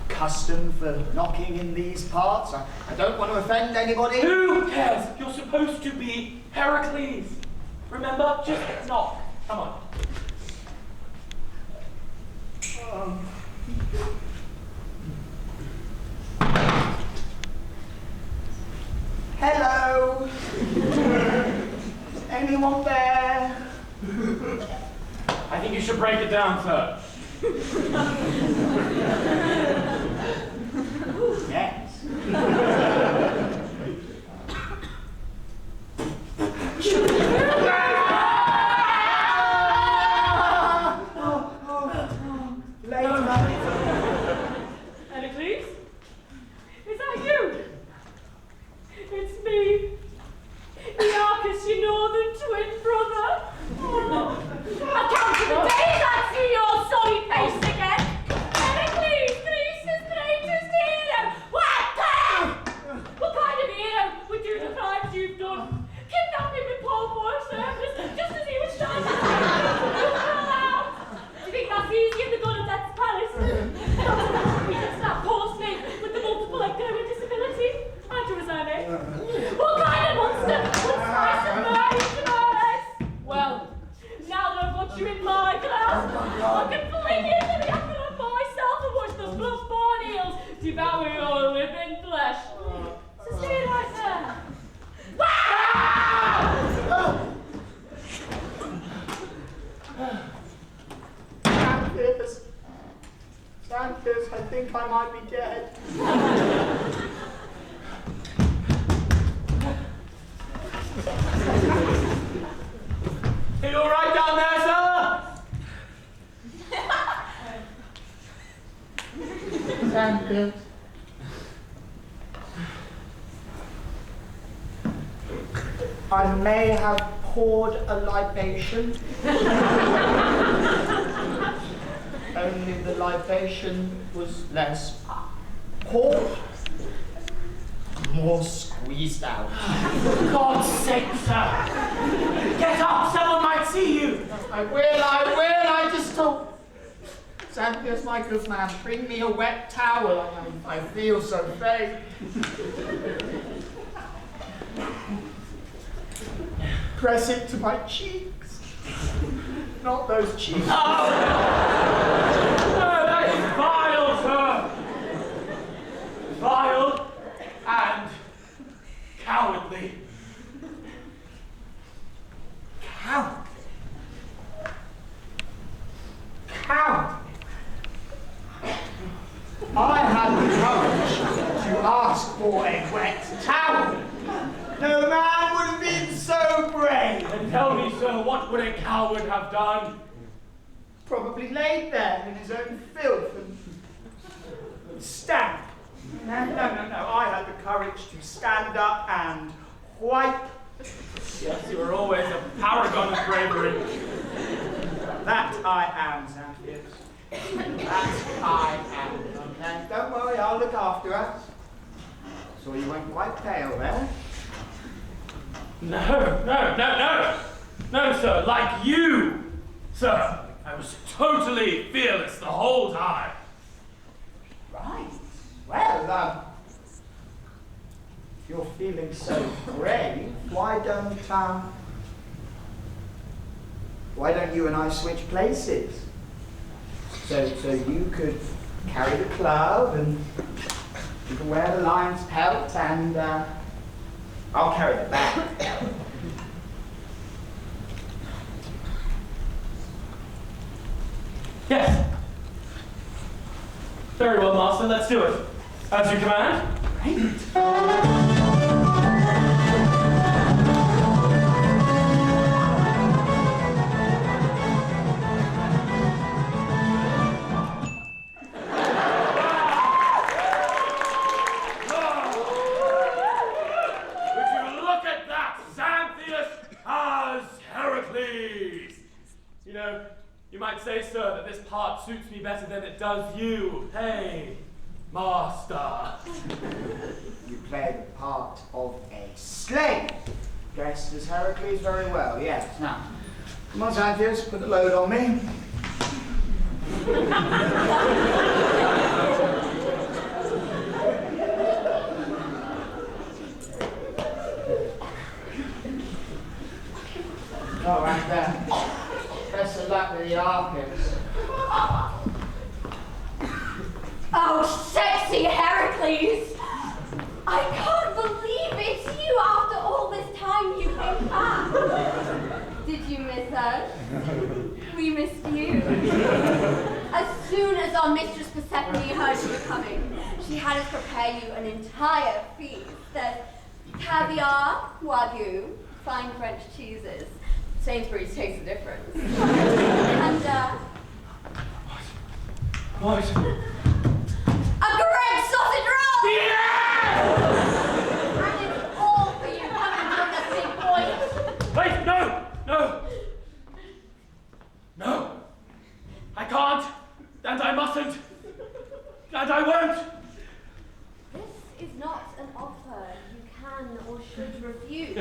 custom for knocking in these parts? I don't want to offend anybody. Who cares? You're supposed to be Heracles. Remember? Just knock. Come on. Hello? Anyone there? I think you should break it down first. Yes. Heracles? Is that you? It's me. Aeacus, your northern twin brother. Oh, I counted the days I'd see your sorry face again. Heracles, Greece's greatest hero. What kind of hero would do the crimes you've done? Kidnapping with poor boy servants just as he was trying to out. Do you think that's easy in the god of Death's palace? We can snap poor Snake with the multiple ectopic disability. How'd you resign it? What kind of monster would slice and burn into Norris? Well, now that I've got you in my class, I can fling you into the apple of myself and watch those blood-born eels devour your living flesh. So stay right there. Xanthias, I think I might be dead. Are you all right down there, Selma? Xanthias. I may have poured a libation. Only the libation was less poured, more squeezed out. For God's sake, sir! Get up! Someone might see you! I will, I just told Xanthias, my good man, bring me a wet towel. I feel so faint. Press it to my cheeks. not those cheeks. Oh, that is vile, sir. Vile and cowardly. Cowardly? Cowardly? I had the courage to ask for a wet towel. No man would have been so brave. And tell me, sir, what would a coward have done? Probably laid there in his own filth and stand. No. I had the courage to stand up and wipe. Yes, you were always a paragon of bravery. That I am, Xanthias. That I am. Okay, don't worry, I'll look after us. So you went quite pale there. No, sir, like you, sir. I was totally fearless the whole time. Right. Well, if you're feeling so brave, why don't you and I switch places? So you could carry the club and you can wear the lion's pelt and I'll carry the bag. Yes. Very well, master, let's do it. As you command. Great. Heracles! You know, you might say, sir, that this part suits me better than it does you. Hey, master. You play the part of a slave. Dressed as Heracles very well, yes. Now, come on, Xanthias, put the load on me. Oh, and best of luck with the Aeacus. Oh, sexy Heracles! I can't believe it's you after all this time you came back. Did you miss us? We missed you. As soon as our mistress Persephone heard you were coming, she had us prepare you an entire feast. There's caviar, wagyu, fine French cheeses. Sainsbury's tastes the difference. And, What? a great sausage roll! Yeah! And it's all for you. Come and join us, big boy. Wait, no! I can't, and I mustn't, and I won't. This is not an offer you can or should refuse.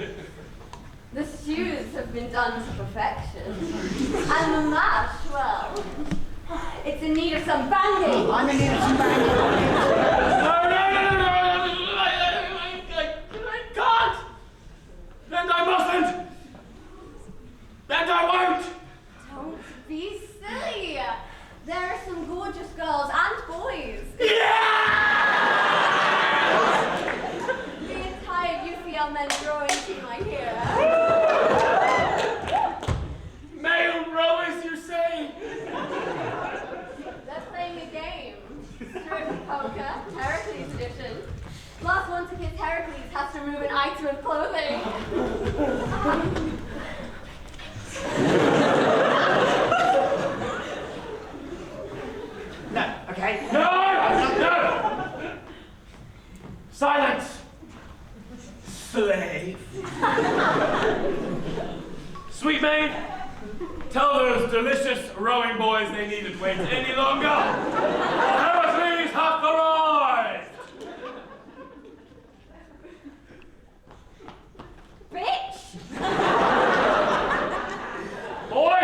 The stews have been done to perfection. And the mash, well, it's in need of some banging. I'm in need of some banging. No, I can't, and I mustn't, and I won't. Don't be silly. There are some gorgeous girls and boys. Yeah! The entire UCL men's rowing team, I hear. Male rowers, you say? They're playing a game. Strip poker, Heracles edition. Last one to kiss Heracles has to remove an item of clothing. No, okay? No! Silence! Slave. Sweet maid, tell those delicious rowing boys they needn't wait any longer. Heracles hath arrived! Bitch! Boy!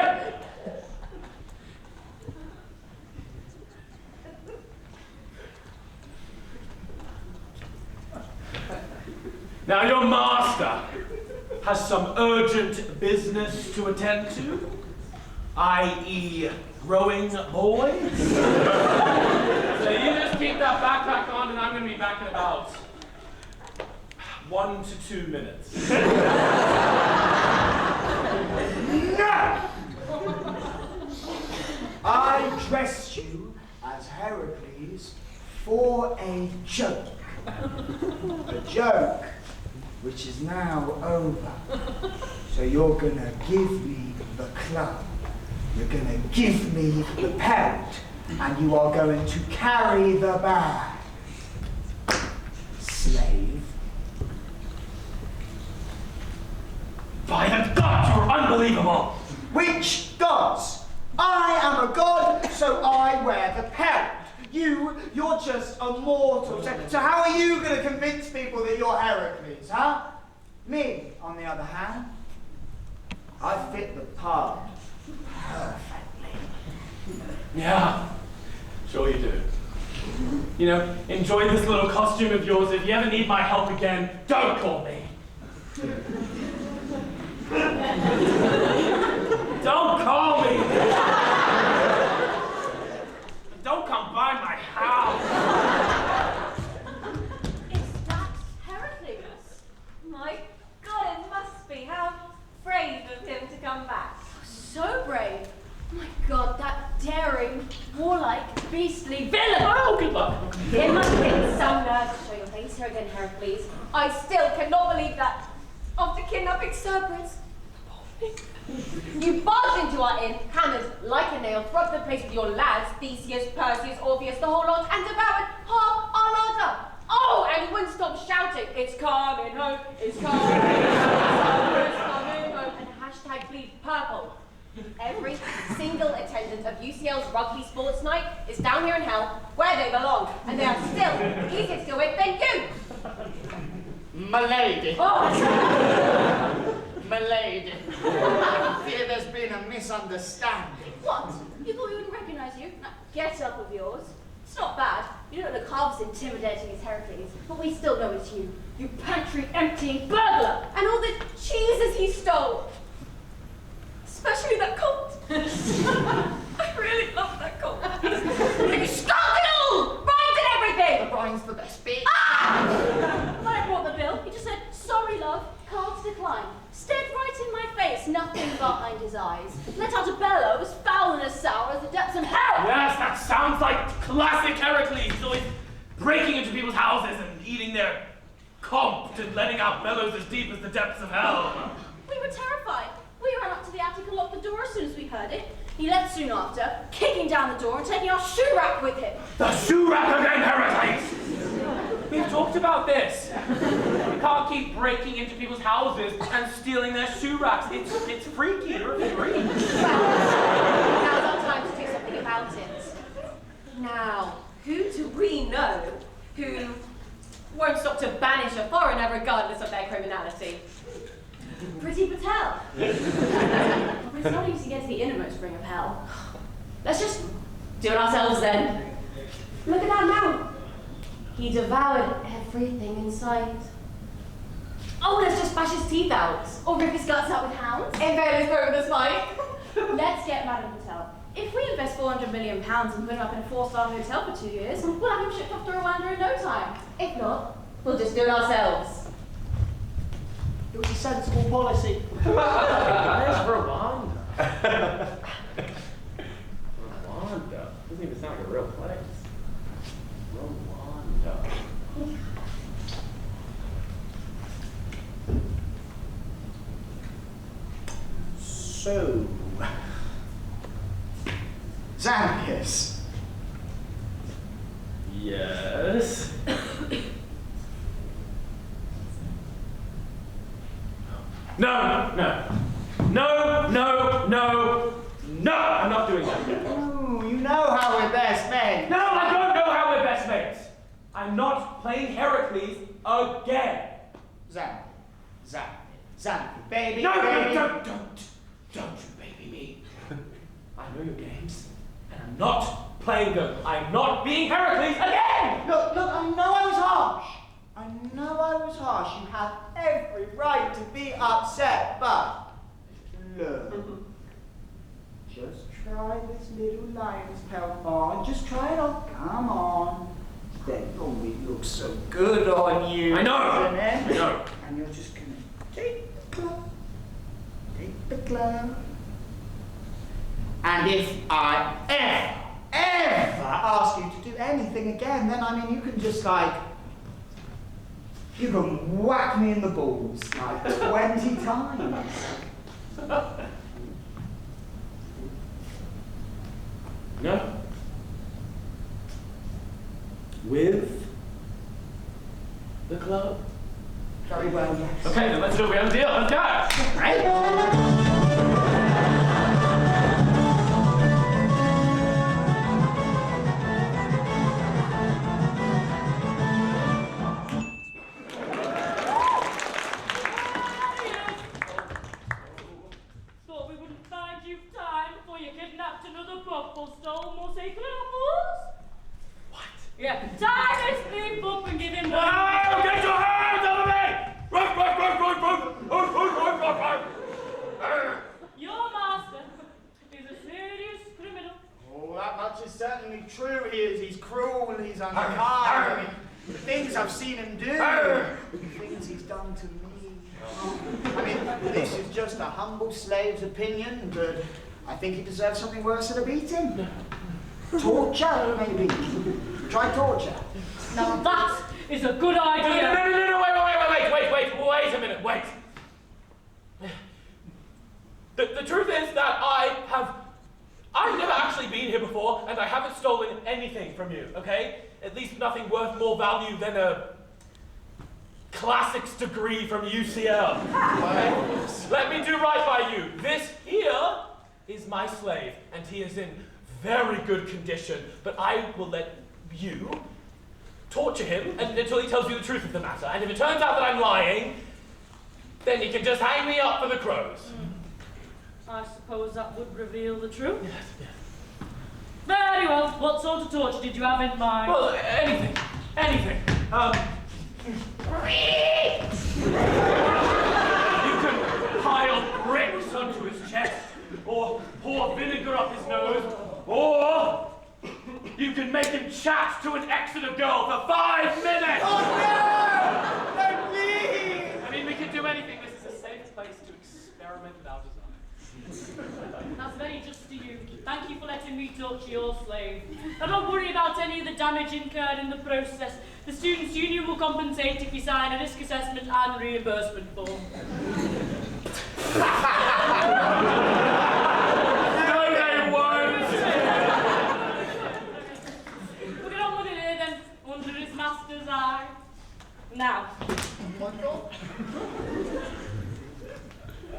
Now your master has some urgent business to attend to. i.e. growing boys. So you just keep that backpack on and I'm going to be back in about 1 to 2 minutes. No! I dressed you as Heracles for a joke. A joke which is now over. So you're gonna give me the club. You're gonna give me the pelt. And you are going to carry the bag. Slave. By the gods, you are unbelievable! Which gods? I am a god, so I wear the pelt. You're just a mortal. So how are you going to convince people that you're Heracles, huh? Me, on the other hand, I fit the part perfectly. Yeah, sure you do. You know, enjoy this little costume of yours. If you ever need my help again, don't call me. Don't call me! Don't come by my house! Is that Heracles? My God, it must be. How brave of him to come back. So brave. My God, that daring, warlike, beastly villain. Oh, good luck. It must take some nerve to show your face here again, Heracles. I still cannot believe that. After kidnapping Cerberus, you barged into our inn, hammered like a nail, throughout the place with your lads, Theseus, Perseus, Orpheus, the whole lot, and devoured half our larder. Oh, and you wouldn't stop shouting, it's coming home, it's coming home, it's coming home, and hashtag bleed purple. Every single attendant of UCL's rugby sports night is down here in hell, where they belong, and they are still easier to deal with than you. Milady. Oh, Milady. I fear there's been a misunderstanding. What? You thought we wouldn't recognize you? That get up of yours. It's not bad. You don't look half as intimidating as Heracles, but we still know it's you. You pantry emptying burglar! and all the cheeses he stole. Especially that colt. I really love that colt. You stole it all! Rhymes and everything! The rhyme's the best bit. When I brought the bill, he just said, sorry love, can't decline. Stared right in my face, nothing behind his eyes. Let out a bellow as foul and as sour as the depths of hell! Yes, that sounds like classic Heracles. He's always breaking into people's houses and eating their comp and letting out bellows as deep as the depths of hell. We were terrified. We ran up to the attic and locked the door as soon as we heard it. He left soon after, kicking down the door and taking our shoe rack with him. The shoe rack again, Heracles! We've talked about this. You can't keep breaking into people's houses and stealing their shoe racks. It's freaky. You're a freak. Now's our time to do something about it. Now, who do we know who won't stop to banish a foreigner regardless of their criminality? Pretty Patel. But it's not easy to get to the innermost ring of hell. Let's just do it ourselves then. Look at that now. He devoured everything in sight. Oh, let's just bash his teeth out. Or rip his guts out with hounds. Impale his throat with a spike. Let's get Madame Patel. If we invest £400 million and put him up in a 4-star hotel for 2 years, we'll have him shipped off to Rwanda in no time. If not, we'll just do it ourselves. It was a sensible policy. Where's Rwanda? Rwanda? Doesn't even sound like a real place. Rwanda. So, Xanthias. Yes. No! I'm not doing that yet. Ooh, you know how we're best men. No, I don't know how we're best mates. I'm not playing Heracles again. Xanthias, baby. No, baby. don't you baby me. I know your games, and I'm not playing them. I'm not being Heracles again. Look, I know I was harsh. You have every right to be upset, but look. Just try this little lion's tail on. Just try it on. Come on. Then, oh, it looks so good on you. I know. Doesn't it? I know. And you're just gonna take the glove. Take the glove. And if I ever ask you to do anything again, then I mean you can just like you can whack me in the balls like 20 times. No. With the club. Very well, yes. Okay, then let's do it. We have a deal. Let's go. Right? Thought we wouldn't find you time before you kidnapped another couple, stole more sacred animals. What? Yeah, tie this thief up and give him No! Get your hands off of me! Ruff, ruff, ruff, ruff, ruff! Ruff, ruff, ruff, ruff, ruff. Your master is a serious criminal. Oh, that much is certainly true. He's cruel, he's unkind. I mean, the things I've seen him do, the things he's done to me. I mean, this is just a humble slave's opinion, but I think he deserves something worse than a beating. Torture, maybe. Try torture. Now that is a good idea. No, wait a minute, wait. The truth is that I've never actually been here before, and I haven't stolen anything from you, okay? At least nothing worth more value than a classics degree from UCL. Okay? Let me do right by you. This here is my slave, and he is in very good condition, but I will let you torture him until he tells you the truth of the matter. And if it turns out that I'm lying, then you can just hang me up for the crows. I suppose that would reveal the truth. Yes. Very well. What sort of torture did you have in mind? Well, anything. You can pile bricks onto his chest, or pour vinegar up his nose, or you can make him chat to an Exeter girl for 5 minutes! Oh no! No, please! I mean, we can do anything. This is a safe place to experiment with our design. That's very just to you. Thank you for letting me torture your slave. Now don't worry about any of the damage incurred in the process. The Students' Union will compensate if you sign a risk assessment and reimbursement form. No, they won't! We'll get on with it here then, under his master's eye. Now.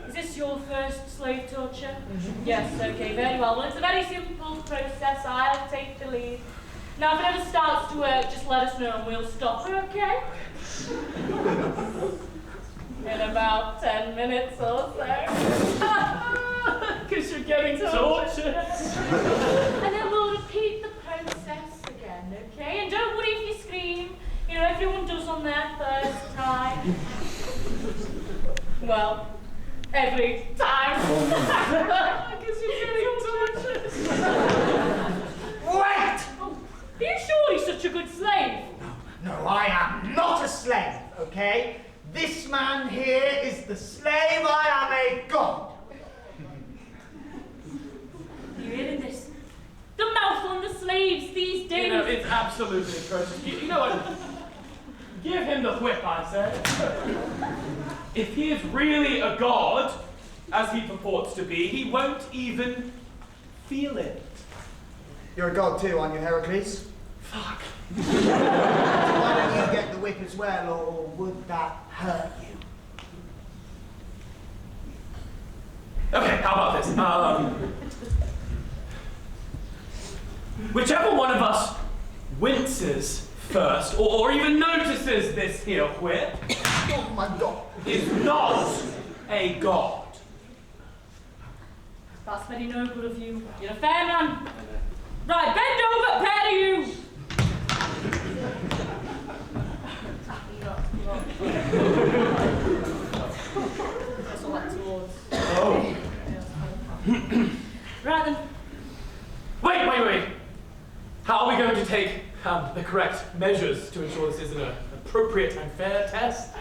Is this your first slave torture? Yes, okay, very well. Well, it's a very simple process. I'll take the lead. Now, if it ever starts to work, just let us know and we'll stop it, okay? In about 10 minutes or so. Because you're getting tortured. And then we'll repeat the process again, okay? And don't worry if you scream. You know, everyone does on their first time. Well, every time. Because you're getting tortured. Wait! Oh, are you sure he's such a good slave? No, I am not a slave, okay? This man here is the slave. I am a god. Are you hearing this? The mouth on the slaves these days. You know, it's absolutely atrocious. You know what? Give him the whip, I say. If he is really a god, as he purports to be, he won't even feel it. You're a god too, aren't you, Heracles? Fuck. So why don't you get the whip as well, or would that hurt you? Okay, how about this? Whichever one of us winces first, or even notices this here whip, Oh my god. is not a god. That's very noble of you. You're a fair man. Right, bend over, pair of you. That's all that towards. Oh. Right then, take the correct measures to ensure this is an appropriate and fair test.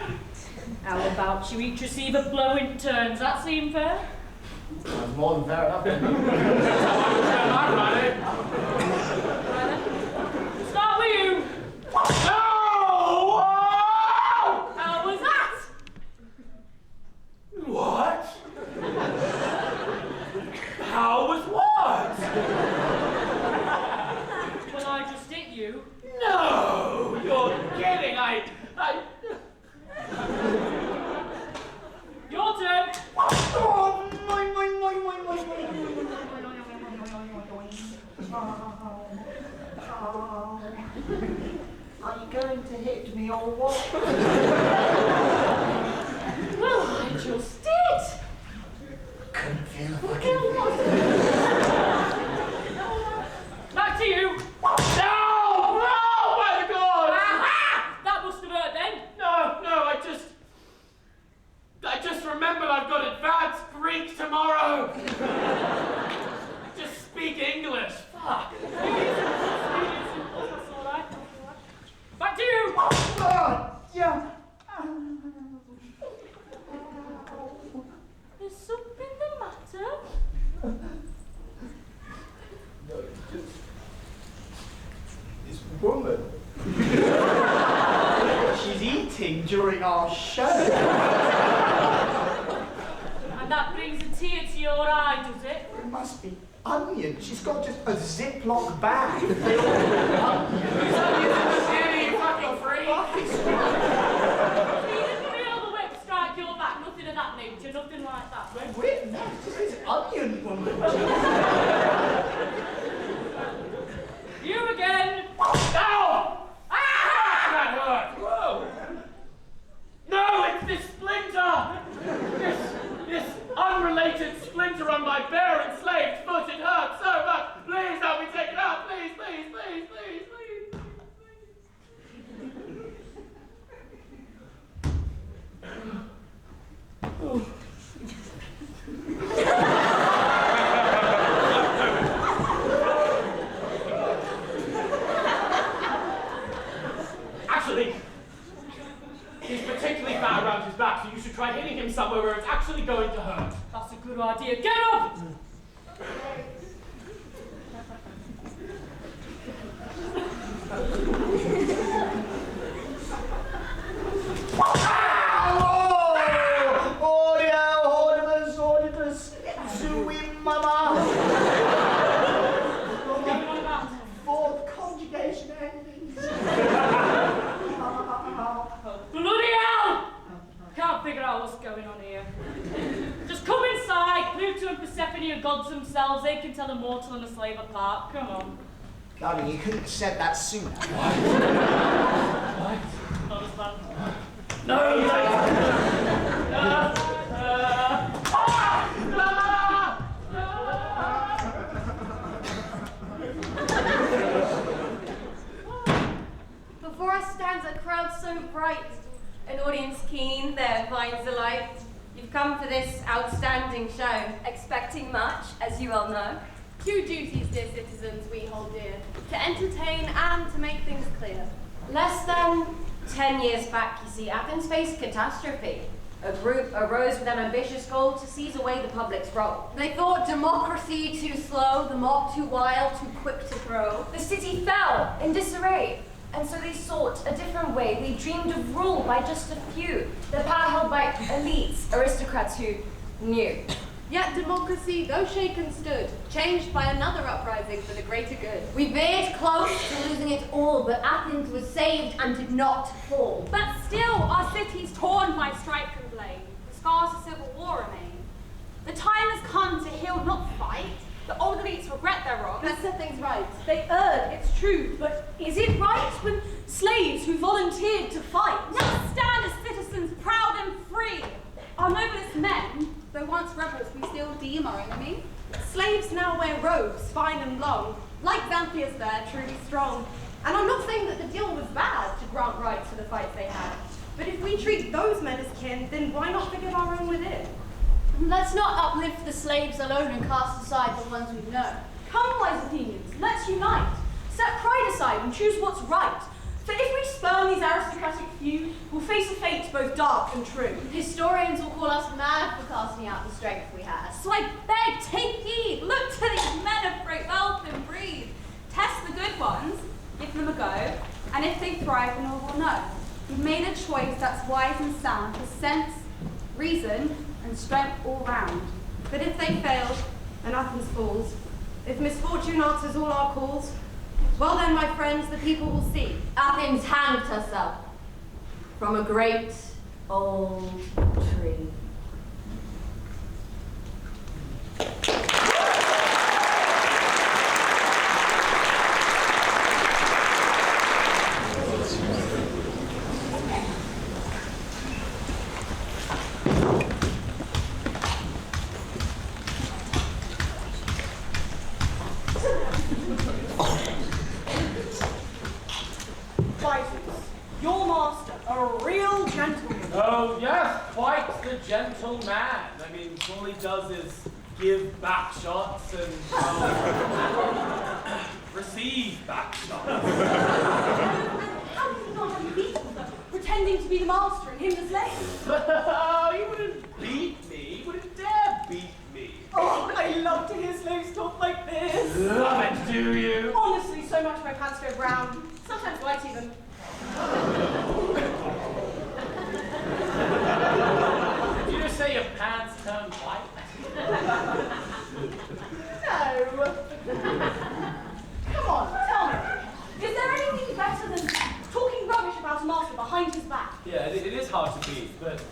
How about you each receive a blow in turns? That seem fair? That's more than fair enough. Start with you. No! How was that? What? How was what? Well, I just hit you. No! You're kidding! Your turn. Are you going to hit me or what? Well, I just did. Couldn't feel a fucking Back to you. No! No! By the God! Aha! That must have hurt then. No, I just remembered I've got advanced Greek tomorrow. Just speak English. Fuck. That's all right. Back to you. yeah. Is something the matter? No, it's just this woman. She's eating during our show. And that brings a tear to your eye, does it? It must be onion. She's got just a Ziploc bag. Silly fucking freak. You didn't feel the whip strike your back. Nothing of that nature. Nothing like that. My whip? No, it's just this onion woman. You again. Ow! That hurt! Whoa! No, it's this splinter! This unrelated splinter on my bare enslaved foot. It hurts so much. Please help me take it out. Please, please, please, please, please. Actually, he's particularly fat around his back, so you should try hitting him somewhere where it's actually going to hurt. That's a good idea. Get up! Fourth conjugation endings. Bloody hell! Can't figure out what's going on here. Just come inside. Pluto and Persephone are gods themselves. They can tell a mortal and a slave apart. Come on. Darling, you couldn't have said that sooner. Understand? No! Before us stands a crowd so bright, an audience keen, their minds alight. You've come for this outstanding show, expecting much, as you all know. Two duties, dear citizens, we hold dear. To entertain and to make things clear. Less than 10 years back, you see, Athens faced catastrophe. A group arose with an ambitious goal to seize away the public's role. They thought democracy too slow, the mob too wild, too quick to throw. The city fell in disarray, and so they sought a different way. They dreamed of rule by just a few, the power held by elites, aristocrats who knew. Yet democracy, though shaken, stood, changed by another uprising for the greater good. We veered close to losing it all, but Athens was saved and did not fall. But still, our city's torn by strife and blame. The scars of civil war remain. The time has come to heal, not fight. The old elites regret their wrongs. Let's set things right. They erred, it's true, but is it right when slaves who volunteered to fight now stand as citizens proud and free? Our noblest men, Though once rebels, we still deem our enemy. Slaves now wear robes, fine and long, like Xanthias there, truly strong. And I'm not saying that the deal was bad to grant rights for the fights they had. But if we treat those men as kin, then why not forgive our own within? Let's not uplift the slaves alone and cast aside the ones we know. come, wise Athenians, let's unite. Set pride aside and choose what's right. For if we spurn these aristocratic few, we'll face a fate both dark and true. Historians will call us mad for casting out the strength we have. So I beg, take heed. Look to these men of great wealth and breed. Test the good ones, give them a go, and if they thrive, then all will know. We've made a choice that's wise and sound for sense, reason, and strength all round. But if they fail, then Athens falls. If misfortune answers all our calls, well then, my friends, the people will see. Athens hanged herself from a great old tree. Your master, a real gentleman. Oh, yes, quite the gentleman. I mean, all he does is give back shots and receive back shots. How did he not have you beaten them, pretending to be the master and him the slave? Oh, he wouldn't beat me. He wouldn't dare beat me. Oh, I love to hear slaves talk like this. Love it, do you? Honestly, so much my pants go brown. Sometimes white even. Did you just say your pants turn white? No. Come on, tell me. Is there anything better than talking rubbish about a master behind his back? Yeah, it is hard to beat, but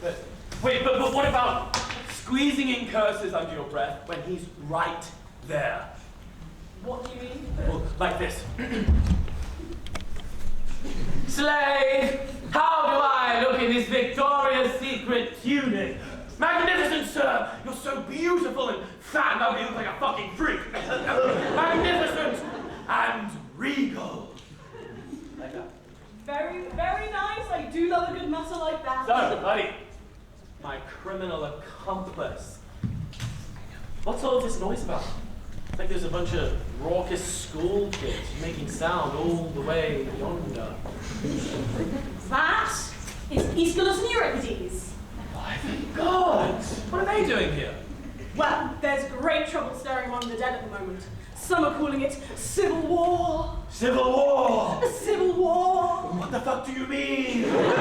wait, but what about squeezing in curses under your breath when he's right there? What do you mean? Well, like this. Slave, how do I look in this Victoria's Secret tunic? Magnificent, sir! You're so beautiful and fat, now you look like a fucking freak. Magnificent and regal. Like that. Very, very nice. I do love a good muscle like that. So, buddy, my criminal accomplice. What's all this noise about? It's like there's a bunch of raucous school kids making sound all the way yonder. That is Aeschylus and Euripides. Why, thank God! What are they doing here? Well, there's great trouble stirring among the dead at the moment. Some are calling it civil war. Civil war! A civil war. What the fuck do you mean? Well,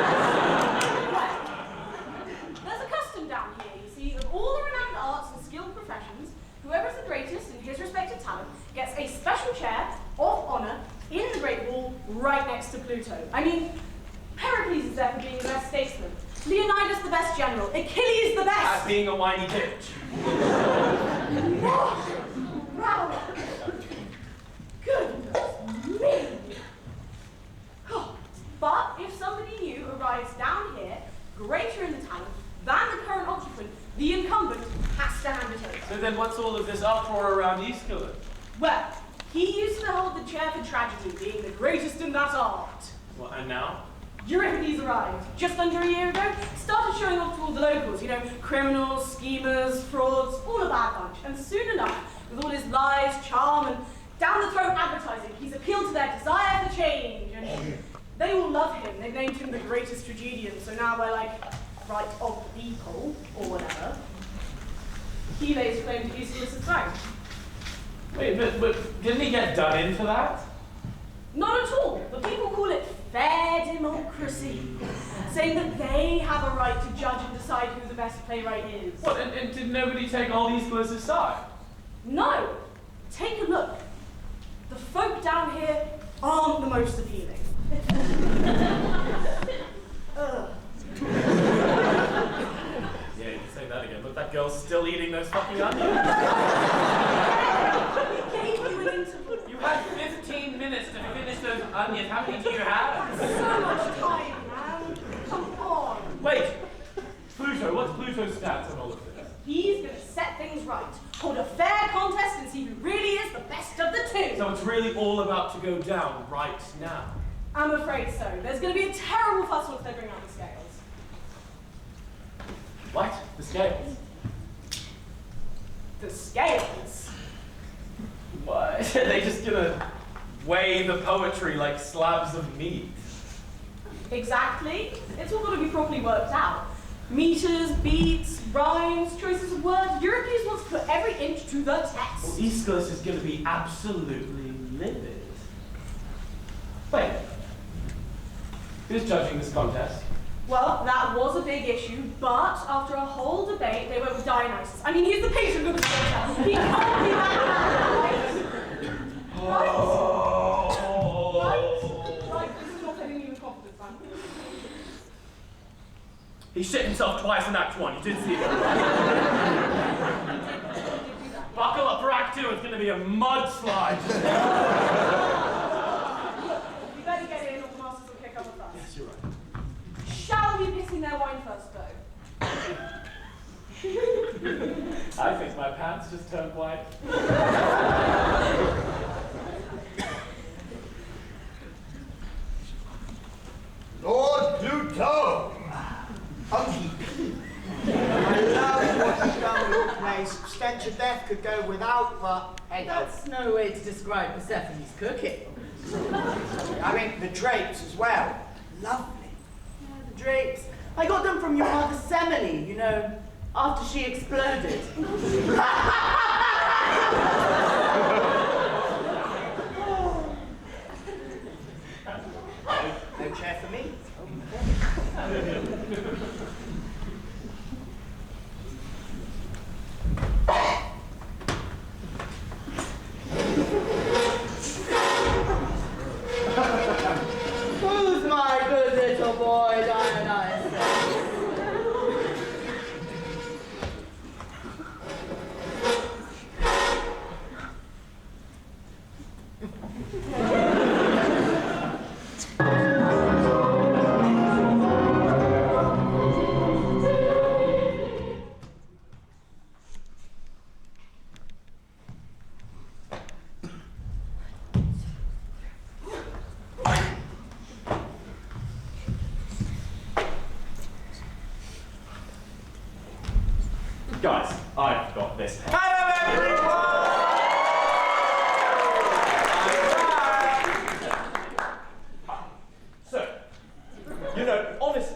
there's a custom down here, you see, of all the renowned arts and skilled professions, whoever's the greatest in his respective talent gets a special chair of honor in the Great Hall right next to Pluto. I mean, Heracles is there for being the best statesman, Leonidas the best general, Achilles the best. At being a whiny bitch. Bravo. Goodness me. Oh, but if somebody new arrives down here, greater in the talent than the current occupant, the incumbent has to hand it over. So then what's all of this uproar around Aeschylus? Well, he used to hold the chair for tragedy, being the greatest in that art. Well, and now? Euripides arrived just under a year ago, started showing off to all the locals, you know, criminals, schemers, frauds, all a bad bunch. And soon enough, with all his lies, charm, and down-the-throat advertising, he's appealed to their desire for change. And they all love him. They've named him the greatest tragedian, so now we're like, right of the people, or whatever. He lays claim to Aeschylus' throne. Wait, but didn't he get done in for that? Not at all. The people call it fair democracy, saying that they have a right to judge and decide who the best playwright is. What, and did nobody take all Aeschylus' side? No. Take a look. The folk down here aren't the most appealing. Ugh. Yeah, you can say that again. Look, that girl's still eating those fucking onions. Gave you an interval. You had 15 minutes to finish those onions. How many do you have? So much time, man. Come on. Wait. Pluto, what's Pluto's stats on all of this? He's gonna set things right, hold a fair contest and see who really is the best of the two. So it's really all about to go down right now. I'm afraid so. There's gonna be a terrible fuss once they bring out the scales. What? The scales? The scales? What? Are they just gonna weigh the poetry like slabs of meat. Exactly. It's all got to be properly worked out. Meters, beats, rhymes, choices of words. Euripides wants to put every inch to the test. Well, Aeschylus is going to be absolutely livid. Wait. Who's judging this contest? Well, that was a big issue, but after a whole debate, they went with Dionysus. I mean, he's the patron of the sculpture. He can't be that right? Right? This is not getting you with confidence, man. He shit himself twice in Act 1. You did see that. Buckle up for Act 2. It's going to be a mudslide. You better get in, or the masters will kick up a fuss. Yes, you're right. Shall we be pissing their wine first, though? I think my pants just turned white. Lord Pluto! Hunky. I love what you've done with your place. Stench of death could go without, but hey, That's no way to describe Persephone's cooking. I mean, the drapes as well. Lovely. Yeah, the drapes. I got them from your mother Semele, you know, after she exploded. No chair for me. Who's my good little boy, Dionysus? Guys, I've got this. Hello, everyone! So, you know, honestly,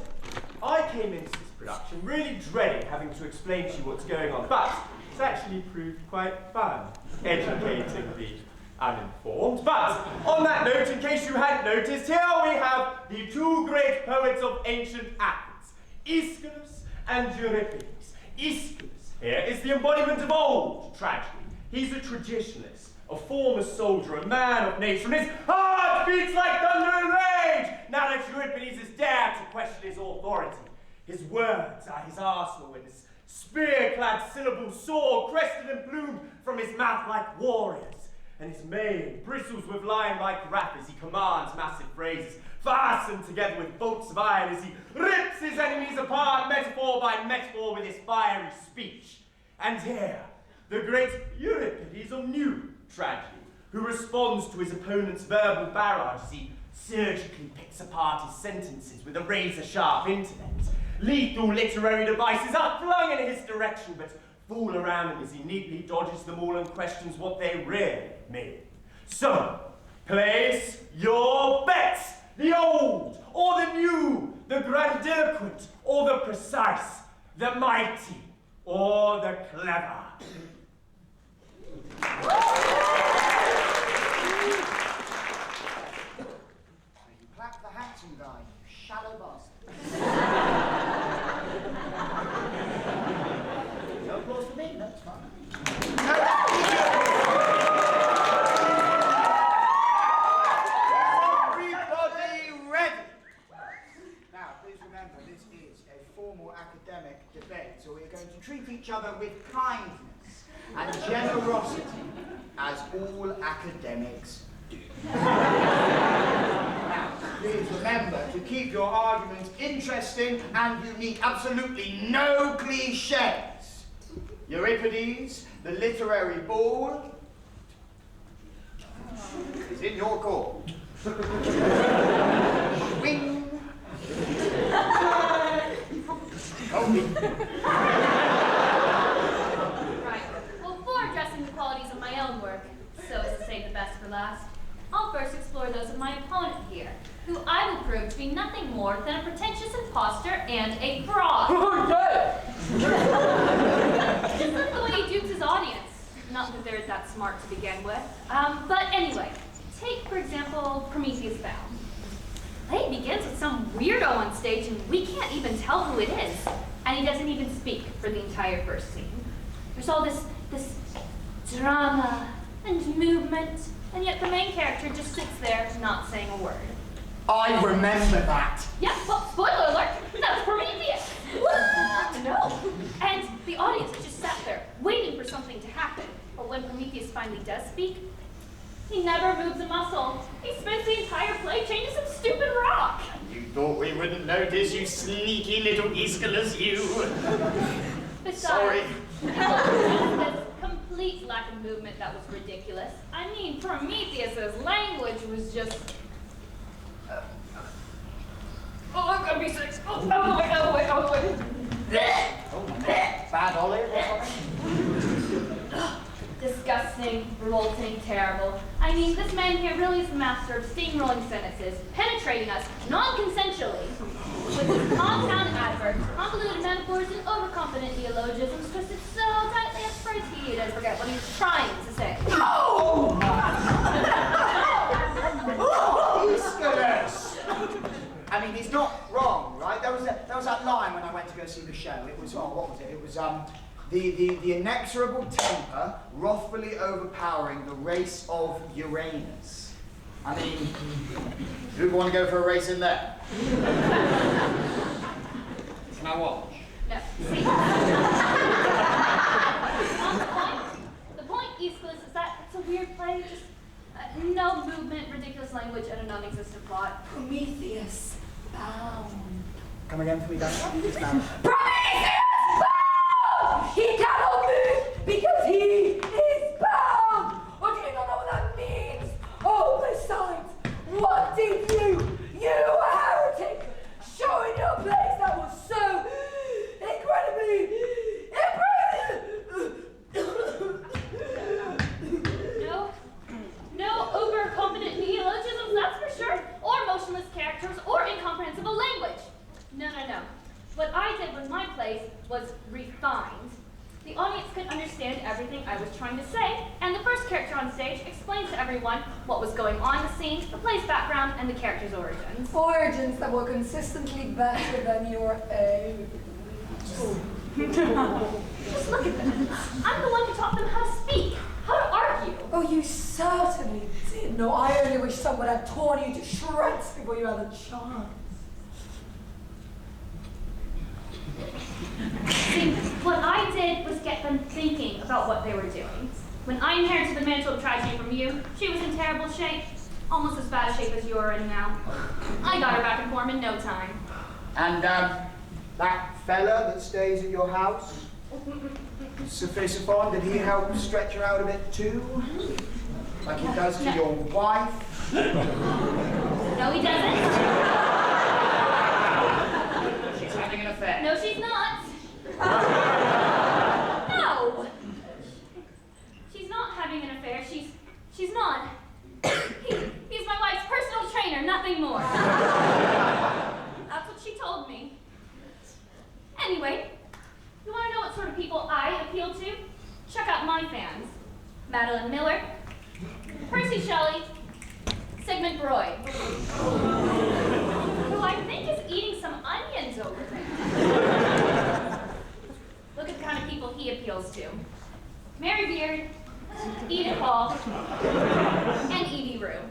I came into this production really dreading having to explain to you what's going on, but it's actually proved quite fun, educating the uninformed. But, on that note, in case you hadn't noticed, here we have the two great poets of ancient Athens, Aeschylus and Euripides. Aeschylus here is the embodiment of old tragedy. He's a traditionalist, a former soldier, a man of nature, and his heart beats like thunder and rage now that Euripides has dared to question his authority. His words are his arsenal, and his spear-clad syllables soar, crested and plumed from his mouth like warriors. And his mane bristles with lion-like wrath as he commands massive phrases, fastened together with bolts of iron as he rips his enemies apart, metaphor by metaphor, with his fiery speech. And here, the great Euripides of new tragedy, who responds to his opponent's verbal barrage as he surgically picks apart his sentences with a razor-sharp intellect. Lethal literary devices are flung in his direction, but fool around him as he neatly dodges them all and questions what they really mean. So, place your bets! The old or the new, the grandiloquent or the precise, the mighty or the clever. You clap the handsome guy, you shallow bastard. No applause for me, that's fine. Everybody ready? Now, please remember, this is a formal academic debate, so we're going to treat each other with kindness and generosity, as all academics do. Now, please remember to keep your arguments interesting and unique. Absolutely no cliches. Euripides, the literary ball, is in your court. Swing. Right. Well, before addressing the qualities of my own work, so as to save the best for last, I'll first proved to be nothing more than a pretentious imposter and a fraud. Just look at the way he dupes his audience. Not that they're that smart to begin with. But anyway, take, for example, Prometheus Bound. Play begins with some weirdo on stage and we can't even tell who it is. And he doesn't even speak for the entire first scene. There's all this drama and movement, and yet the main character just sits there not saying a word. I remember that. Yeah, well, spoiler alert, that was Prometheus. What? No. And the audience just sat there, waiting for something to happen. But when Prometheus finally does speak, he never moves a muscle. He spends the entire play changing some stupid rock. You thought we wouldn't notice, you sneaky little Aeschylus, you. Besides, Sorry. this complete lack of movement that was ridiculous. I mean, Prometheus's language was just... oh, I'm gonna be sick. Oh, wait. Bad olive or something? Disgusting, revolting, terrible. I mean, this man here really is the master of steamrolling sentences, penetrating us non-consensually with his compound adverbs, convoluted metaphors, and overconfident neologisms twisted so tightly at first he does forget what he's trying to say. Oh! Aeschylus! I mean, he's not wrong, right? There was that line when I went to go see the show. It was, what was it? It was, the inexorable temper wrathfully overpowering the race of Uranus. I mean, who would want to go for a race in there? Can I watch? No. See? The point, Aeschylus, is that it's a weird play, just no movement, ridiculous language, and a non-existent plot. Prometheus bound. Come again for me, Dan? Prometheus bound! He cannot move because he is bound! Or do you not know what that means? Oh, besides, what did you heretic, show in your place that was so incredibly No overconfident neologisms, that's for sure, or motionless characters, or incomprehensible language. No. What I did with my plays was refined. The audience could understand everything I was trying to say, and the first character on stage explains to everyone what was going on in the scene, the play's background, and the character's origins. origins that were consistently better than your own. Just look at them. I'm the one who taught them how to speak, how to argue. Oh, you certainly did. No, I only wish someone had torn you to shreds before you had a chance. See, what I did was get them thinking about what they were doing. When I inherited the mantle of tragedy from you, she was in terrible shape. Almost as bad a shape as you are in now. I got her back in form in no time. And, that fella that stays at your house, Sophisophon, did he help stretch her out a bit too? Like he does to your wife? No, he doesn't. She's having an affair. No, she's not. No. She's not having an affair. She's not. He's my wife's personal trainer, nothing more. That's what she told me. Anyway, you want to know what sort of people I appeal to? Check out my fans. Madeline Miller, Percy Shelley, Sigmund Freud, who I think is eating some onions over there. Look at the kind of people he appeals to. Mary Beard, Edith Hall, and Edie Rue.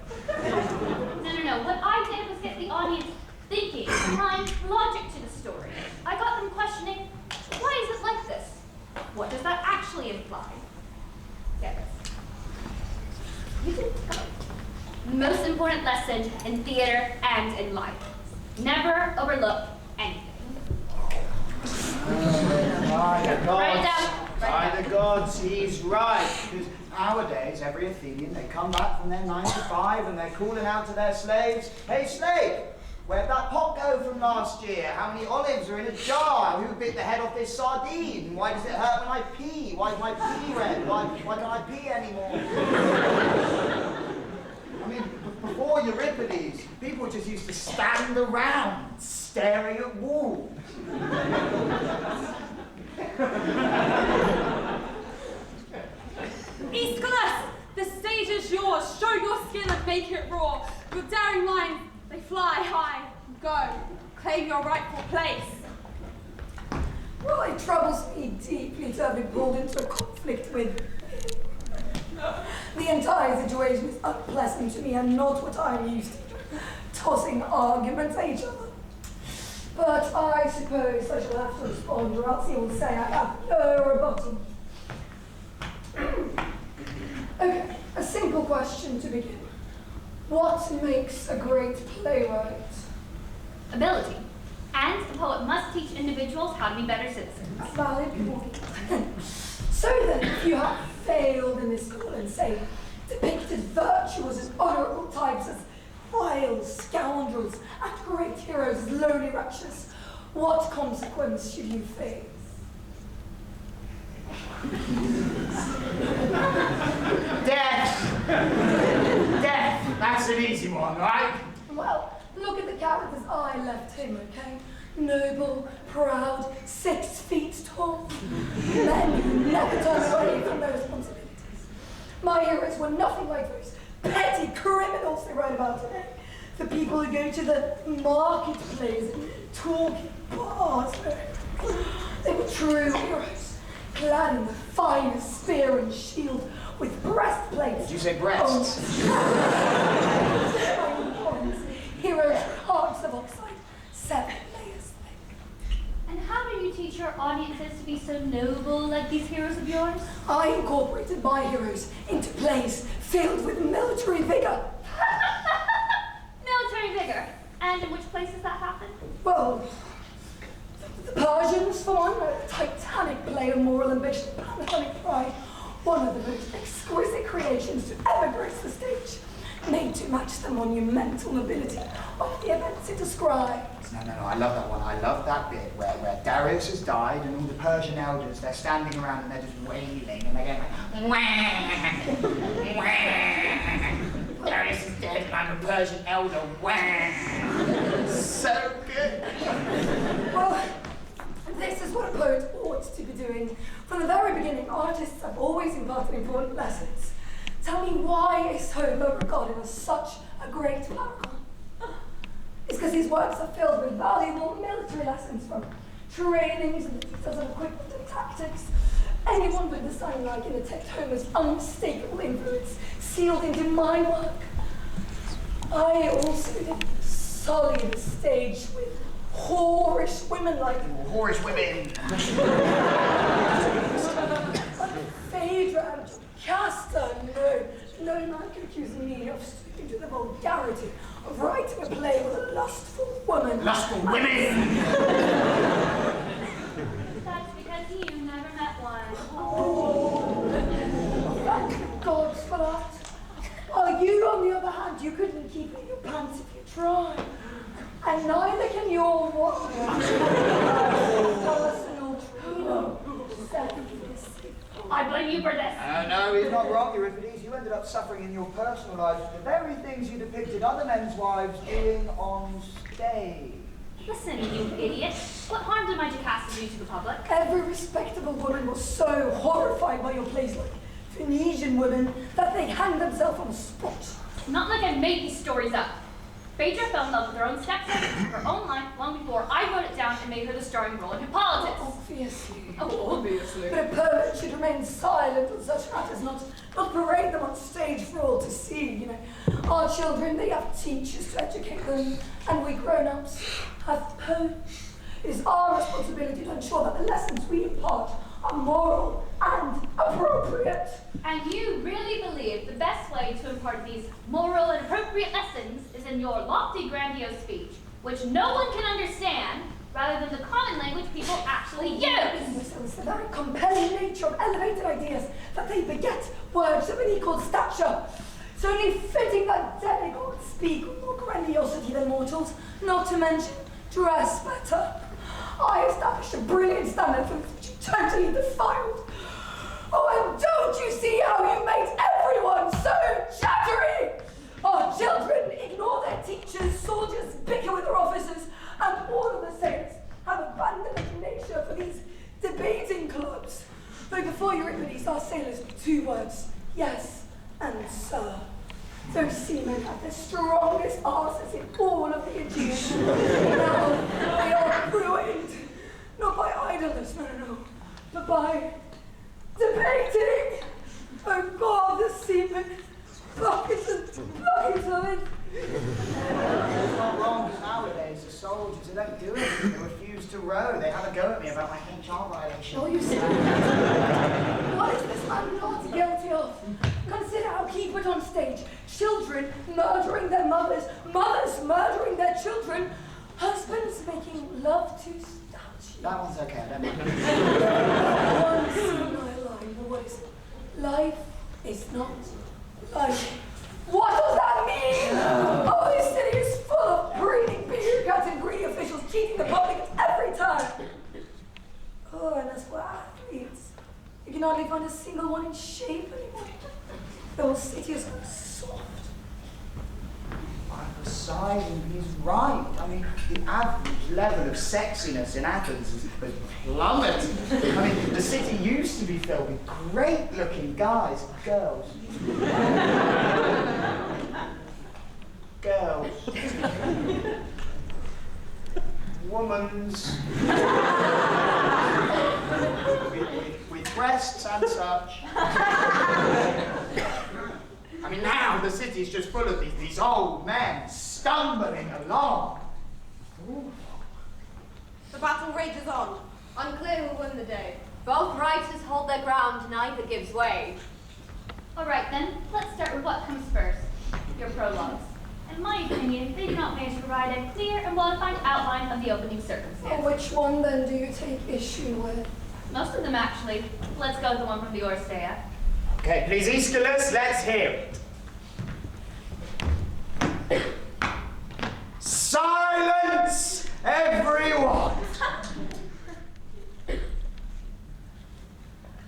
No. What I did was get the audience thinking, applying logic to the story. I got them questioning, why is it like this? What does that actually imply? Get this. The most important lesson in theater and in life. Never overlook anything. By the gods, he's right. Because nowadays, every Athenian, they come back from their 9 to 5 and they're calling out to their slaves, "Hey slave, where'd that pot go from last year? How many olives are in a jar? Who bit the head off this sardine? Why does it hurt when I pee? Why is my pee red? Why can't I pee anymore?" I mean, Before Euripides, people just used to stand around staring at walls. Aeschylus, the stage is yours. Show your skill and make it raw. Your daring lines, they fly high. Go, claim your rightful place. Well, it troubles me deeply to have been pulled into a conflict with. The entire situation is unpleasant to me and not what I'm used to, tossing arguments at each other. But I suppose I shall have to respond, or else he will say I have no rebuttal. Okay, a simple question to begin. What makes a great playwright? Ability. And the poet must teach individuals how to be better citizens. Valid point. So then, if you have failed in this school and say, depicted virtuous and honourable types as vile scoundrels and great heroes as lowly wretches, what consequence should you face? Death! Death! That's an easy one, right? Well, look at the characters I left him, okay? Noble, proud, 6 feet tall. Men who never turn away from their responsibilities. My heroes were nothing like those petty criminals they write about today. The people who go to the marketplace and talk in bars. They were true heroes, clad in the finest spear and shield with breastplates. Did you say breasts? Heroes with hearts of oxide, 7 layers thick. And how do you teach your audiences to be so noble like these heroes of yours? I incorporated my heroes into plays filled with military vigor. Military vigor. And in which places that happen? Well, the Persians, for one, a titanic play of moral ambition, Platonic pride, one of the most exquisite creations to ever grace the stage, made to match the monumental nobility of the events it describes. No, I love that one. I love that bit where Darius has died and all the Persian elders, they're standing around and they're just wailing and they're going like, wah. Darius is dead and I'm a Persian elder, wah. So good. Well, this is what a poet ought to be doing. From the very beginning, artists have always imparted important lessons. Tell me, why is Homer regarded as such a great paragon? It's because his works are filled with valuable military lessons, from trainings and the details of equipment and tactics. Anyone with the sign eye can detect Homer's unmistakable influence sealed into my work. I also did sully the stage with whorish women like whorish women. Phaedra and Castor, no man can accuse me of stooping to the vulgarity of writing a play with a lustful woman. Lustful women! That's because you never met one. Oh, thank God for that. While you, on the other hand, you couldn't keep in your pants if you tried. And neither can your one. Personal trainer. I blame you for this. No, he's not wrong, Euripides. You ended up suffering in your personal life the very things you depicted other men's wives doing on stage. Listen, you idiot. What harm did my Jocasta do to the public? Every respectable woman was so horrified by your plays, like Phoenician women, that they'd hang themselves on the spot. Not like I made these stories up. Phaedra fell in love with her own stepson, her own life, long before I wrote it down and made her the starring role in Hippolytus. Obviously. Oh, obviously. But a poet should remain silent on such matters, not parade them on stage for all to see, you know. Our children, they have teachers to educate them, and we grown-ups have poets. It is our responsibility to ensure that the lessons we impart are moral and appropriate. And you really believe the best way to impart these moral and appropriate lessons is in your lofty, grandiose speech, which no one can understand, rather than the common language people actually use. It's the very compelling nature of elevated ideas that they beget words of unequal stature. It's only fitting that demigods speak with more grandiosity than mortals, not to mention dress better. I established a brilliant standard for which you totally defiled. Oh, and don't you see how you made everyone so chattery? Our children their teachers, soldiers bicker with their officers, and all of the saints have abandoned nature for these debating clubs. Though before Euripides, our sailors knew 2 words, yes and sir. Those seamen have the strongest arses in all of the Aegean. Now they are ruined, not by idleness, no, but by debating. Oh God, the seamen, buckets of it. It's not wrong nowadays. The soldiers, they don't do anything. They refuse to row. They have a go at me about my HR violation. Oh, you see? What is this man not guilty of? Consider how he put on stage children murdering their mothers, mothers murdering their children, husbands making love to statues. That one's okay, I don't mind. One senile line, but what is it? Life is not life. What does that mean? Oh, this city is full of breeding bureaucrats and greedy officials cheating the public at every turn. Oh, and as for athletes, you can hardly find a single one in shape anymore. The whole city is so soft. I'm beside him, he's right. I mean, the average level of sexiness in Athens has plummeted. I mean, the city used to be filled with great-looking guys and girls. Girls. Woman's. with breasts and such. I mean, now the city's just full of these old men stumbling along. Ooh. The battle rages on. Unclear who won the day. Both writers hold their ground, neither gives way. All right then, let's start with what comes first, your prologues. In my opinion, they do not manage to provide a clear and well-defined outline of the opening circumstance. Which one then do you take issue with? Most of them actually. Let's go with the one from the Orsteia. Okay, please, Aeschylus, let's hear it. Silence, everyone!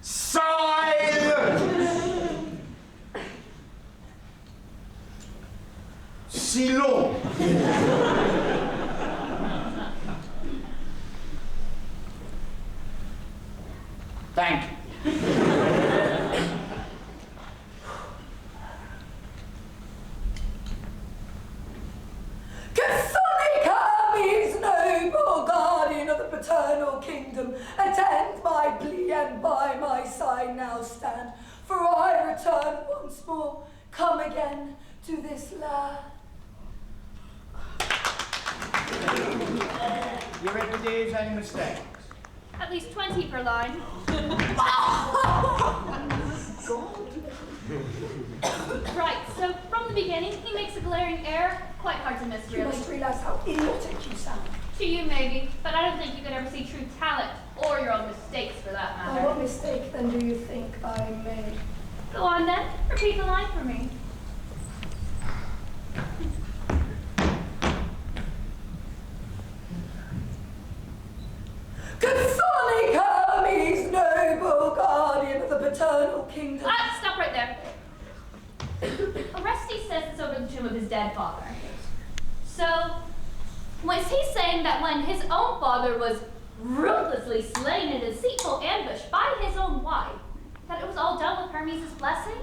Silence! Silence! Thank you. Noble guardian of the paternal kingdom, attend my plea and by my side now stand, for I return once more, come again to this land. Euripides, any mistakes? At least 20 per line. Right, so from the beginning, he makes a glaring error. Quite hard to miss, You really. must realize how idiotic you sound. To you, maybe, but I don't think you could ever see true talent, or your own mistakes, for that Now, matter. what mistake then do you think I made? Go on then, repeat the line for me. Chthonic Hermes, noble guardian of the paternal kingdom. Stop right there. Orestes says it's over the tomb of his dead father. So, was he saying that when his own father was ruthlessly slain in a deceitful ambush by his own wife, that it was all done with Hermes' blessing?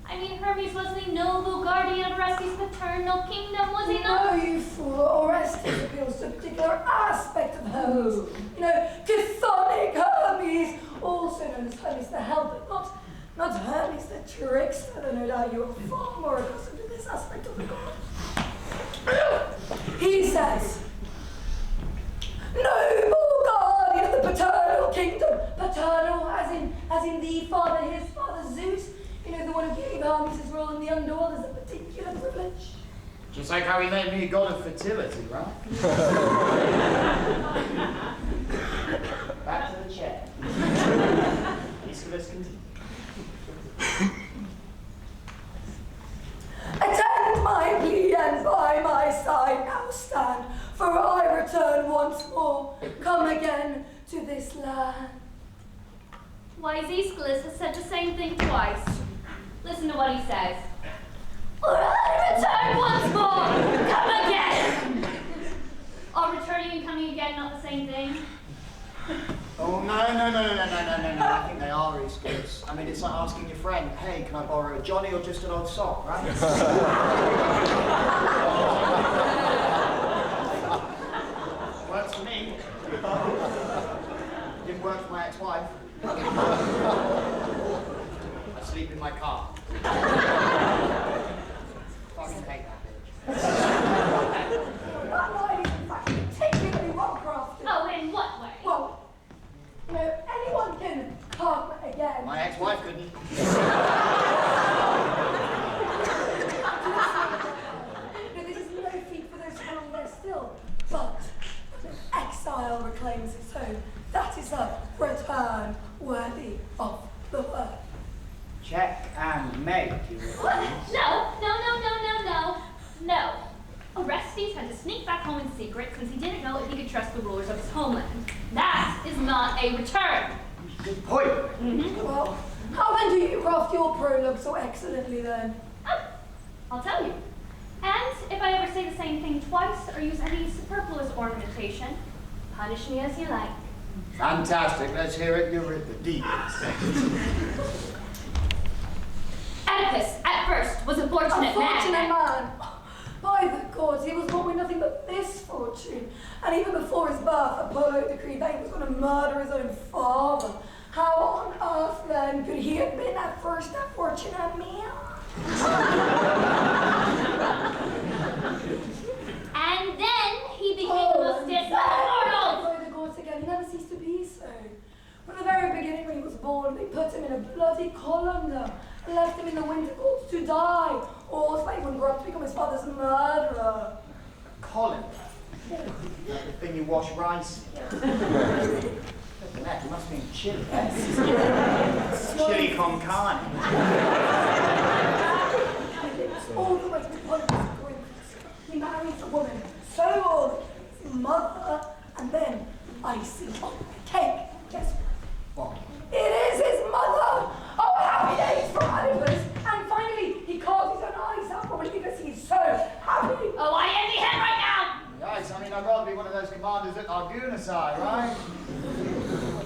I mean, Hermes was the noble guardian of Orestes' paternal kingdom, was he not? No, you fool. Orestes appeals to a particular aspect of Hermes. You know, chthonic Hermes, also known as Hermes the Helper, not Hermes the trickster, though no doubt you are far more accustomed to this aspect of the god. He says, noble guardian of the paternal kingdom. Paternal, as in the father, his father Zeus. You know, the one who gave Hermes his role in the underworld as a particular privilege. Just like how he made me a god of fertility, right? Back to the chair. Aeschylus continue. Attend my plea and by my side now stand, for I return once more, come again to this land. Wise Aeschylus has said the same thing twice. Listen to what he says. For I return once more, come same thing? Oh, no. I think they are Easter's. I mean, it's like asking your friend, hey, can I borrow a Johnny or just an old sock, right? Works for me. Didn't work for my ex-wife. I sleep in my car. Fucking hate that bitch. That line is in fact particularly well crafted. Oh, in what way? Well, you know, anyone can come again. My ex-wife couldn't. No, this is no feat for those who hang there still. But when exile reclaims its home, that is a return worthy of the word. Check and Maid, you What? No. Orestes had to sneak back home in secret since he didn't know if he could trust the rulers of his homeland. That is not a return. Good point. Well, how then do you craft your prologue so excellently then? Oh, I'll tell you. And if I ever say the same thing twice or use any superfluous ornamentation, punish me as you like. Fantastic. Let's hear it, Euripides. Oedipus, at first, was a fortunate man. By the gods, he was born with nothing but misfortune. And even before his birth, Apollo decreed that he was going to murder his own father. How on earth, then, could he have been at first a fortunate man? And then he became the most immortal. By the gods again, he never ceased to be so. From the very beginning when he was born, they put him in a bloody colander and left him in the winter cold to die, or slave when grew up to become his father's murderer. Colander? Like the thing you wash rice in. Look at that, you must be in Chile. Chili con carne. All the way to Kondylis Greece. He marries a woman so old, his mother, and then icing on the cake. Guess what? It is his mother! Oh, happy days for Oedipus! And finally, he carves his own eyes out, probably because he's so happy. Oh, I envy him right now! Right, I mean, I'd rather be one of those commanders at Argunasai, right?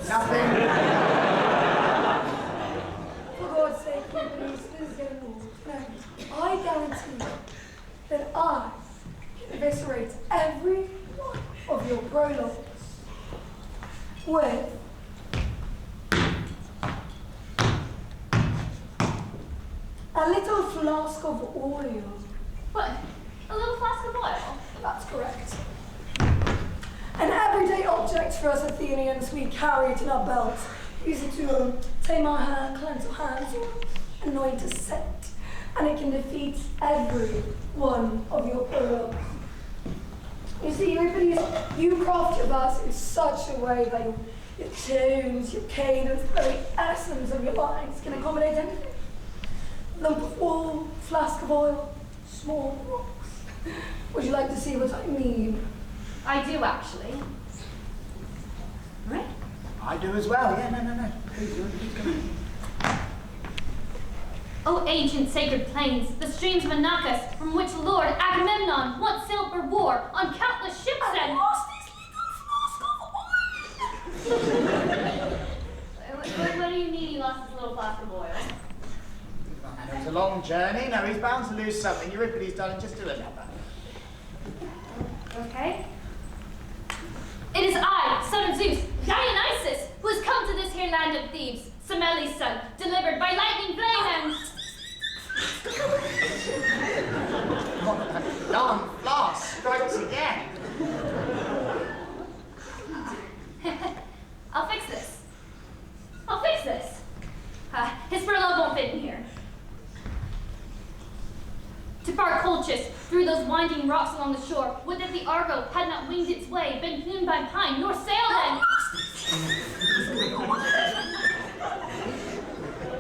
Nothing. For God's sake, Euripides, this is getting old. No, I guarantee that I can eviscerate every one of your prologues with a little flask of oil. What? A little flask of oil? That's correct. An everyday object for us Athenians, we carry it in our belts. Use it to tame our hair, cleanse our hands, or anoint a scent. And it can defeat every one of your prologues. You see, Euripides, you craft your verse in such a way that your tunes, your cadence, the very essence of your lines can accommodate anything. Lump of wool, flask of oil, small rocks. Would you like to see what I mean? I do, actually. Right? I do as well. Yeah, no. Please, Euripides, come on. O ancient sacred plains, the streams of Aeacus, from which Lord Agamemnon once sailed for war on countless ships and lost his little flask of oil! What do you mean he lost his little flask of oil? And it was a long journey. No, he's bound to lose something. Euripides, darling, just do another. Okay. It is I, son of Zeus, Dionysus, who has come to this here land of Thebes, Semele's son, delivered by lightning flame and... Darn flask strikes again. I'll fix this. His prologue won't fit in here. To far Colchis, through those winding rocks along the shore, would that the Argo had not winged its way, been hewn by pine, nor sailed and...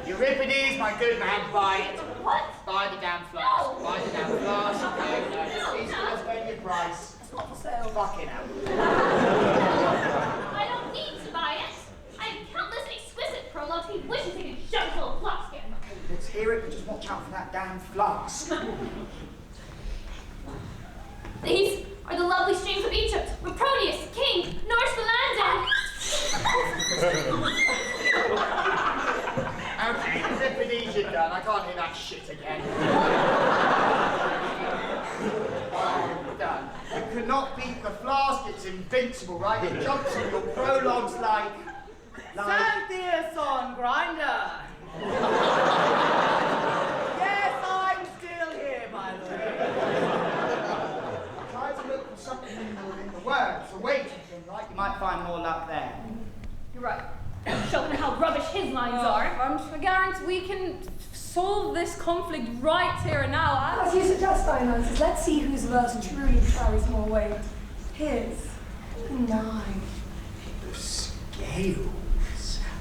Euripides, my good man, buy it. What? Buy the damn flask. No. Buy the damn flask. No. Please, let's pay your price. It's not for sale. Fucking hell. I don't need to buy it. I have countless exquisite prologues he wishes he could shove his little flask in. Let's hear it, but just watch out for that damn flask. These are the lovely streams of Egypt, where Proteus, king, Norris the flask, it's invincible, right? It jumps in your prologues like... Xanthias on grinder. Yes, I'm still here, by the way. Try to look for something in the words, the weight of them, right? You might find more luck there. You're right. Showing how rubbish his lines are. I guarantee we can solve this conflict right here and now. As you suggest, Dionysus, let's see whose verse truly carries more weight. His. Mine. The scales.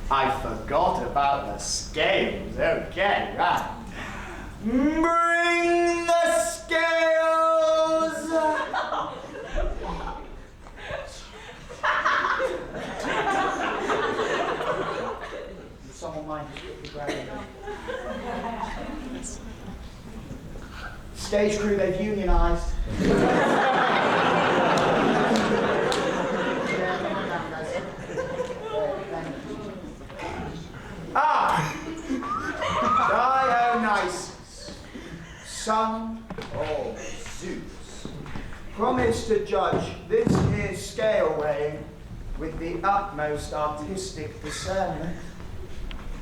I forgot about the scales. Okay, right. Bring the scales! Someone mind just quickly grab it. Stage crew, they've unionized. Dionysus, son of Zeus, promised to judge this here scale weighing with the utmost artistic discernment,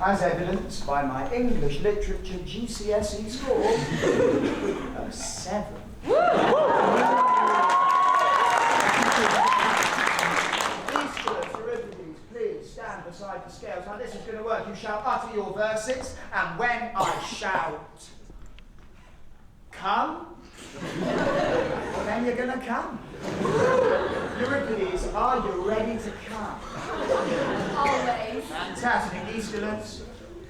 as evidenced by my English literature GCSE score of 7. Aeschylus, Euripides, please stand beside the scales. Now this is going to work. You shall utter your verses, and when I shout, come, well, then you're going to come. Euripides, are you ready to come? Always. Fantastic. Aeschylus,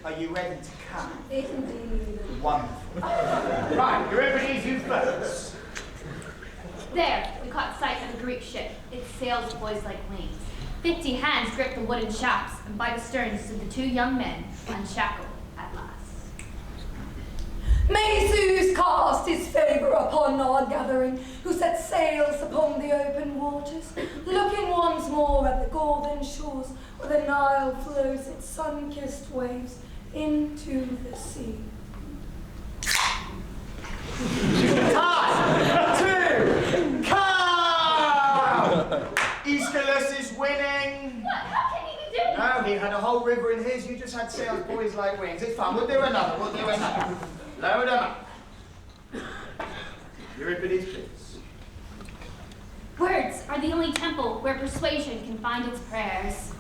are you ready to come? Indeed. Wonderful. Right, Euripides, you first. There, we caught sight of the Greek ship. Its sails poised like wings. 50 hands gripped the wooden shafts, and by the stern stood the 2 young men, unshackled at last. May Zeus cast his favour upon our gathering, who set sails upon the open waters, looking once more at the golden shores where the Nile flows its sun-kissed waves into the sea. Time to come! Aeschylus is winning. What? How can he be doing No, he had a whole river in his. You just had sails poised like wings. It's fun. We'll do another. Load them up. Euripides, please. Words are the only temple where persuasion can find its prayers.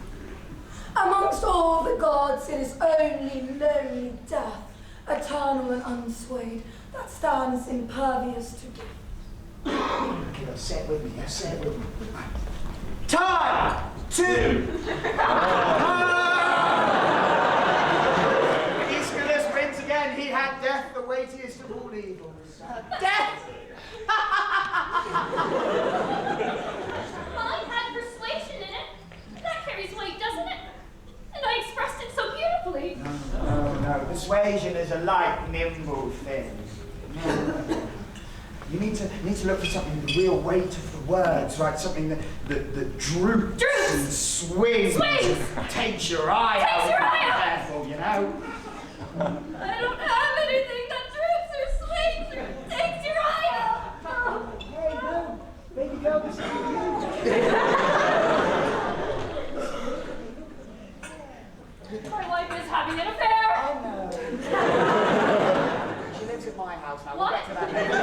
Amongst all the gods, it is only lonely death, eternal and unswayed, that stands impervious to death. Okay, say it with me. Say it with me. Time to Aeschylus wins again. He had death, the weightiest of all evils. Death! Mine had persuasion in it. That carries weight, doesn't it? And I expressed it so beautifully. No. Persuasion is a light, nimble thing. No. You need to look for something with the real weight of the words, right? Something that droops and swings. Takes your eye out. Careful, you know. I don't have anything that droops or swings or takes your eye out. Oh. Hey, no. Baby girl, this is you. My wife is having an affair. I know. She lives at my house now. What? We'll get to that later.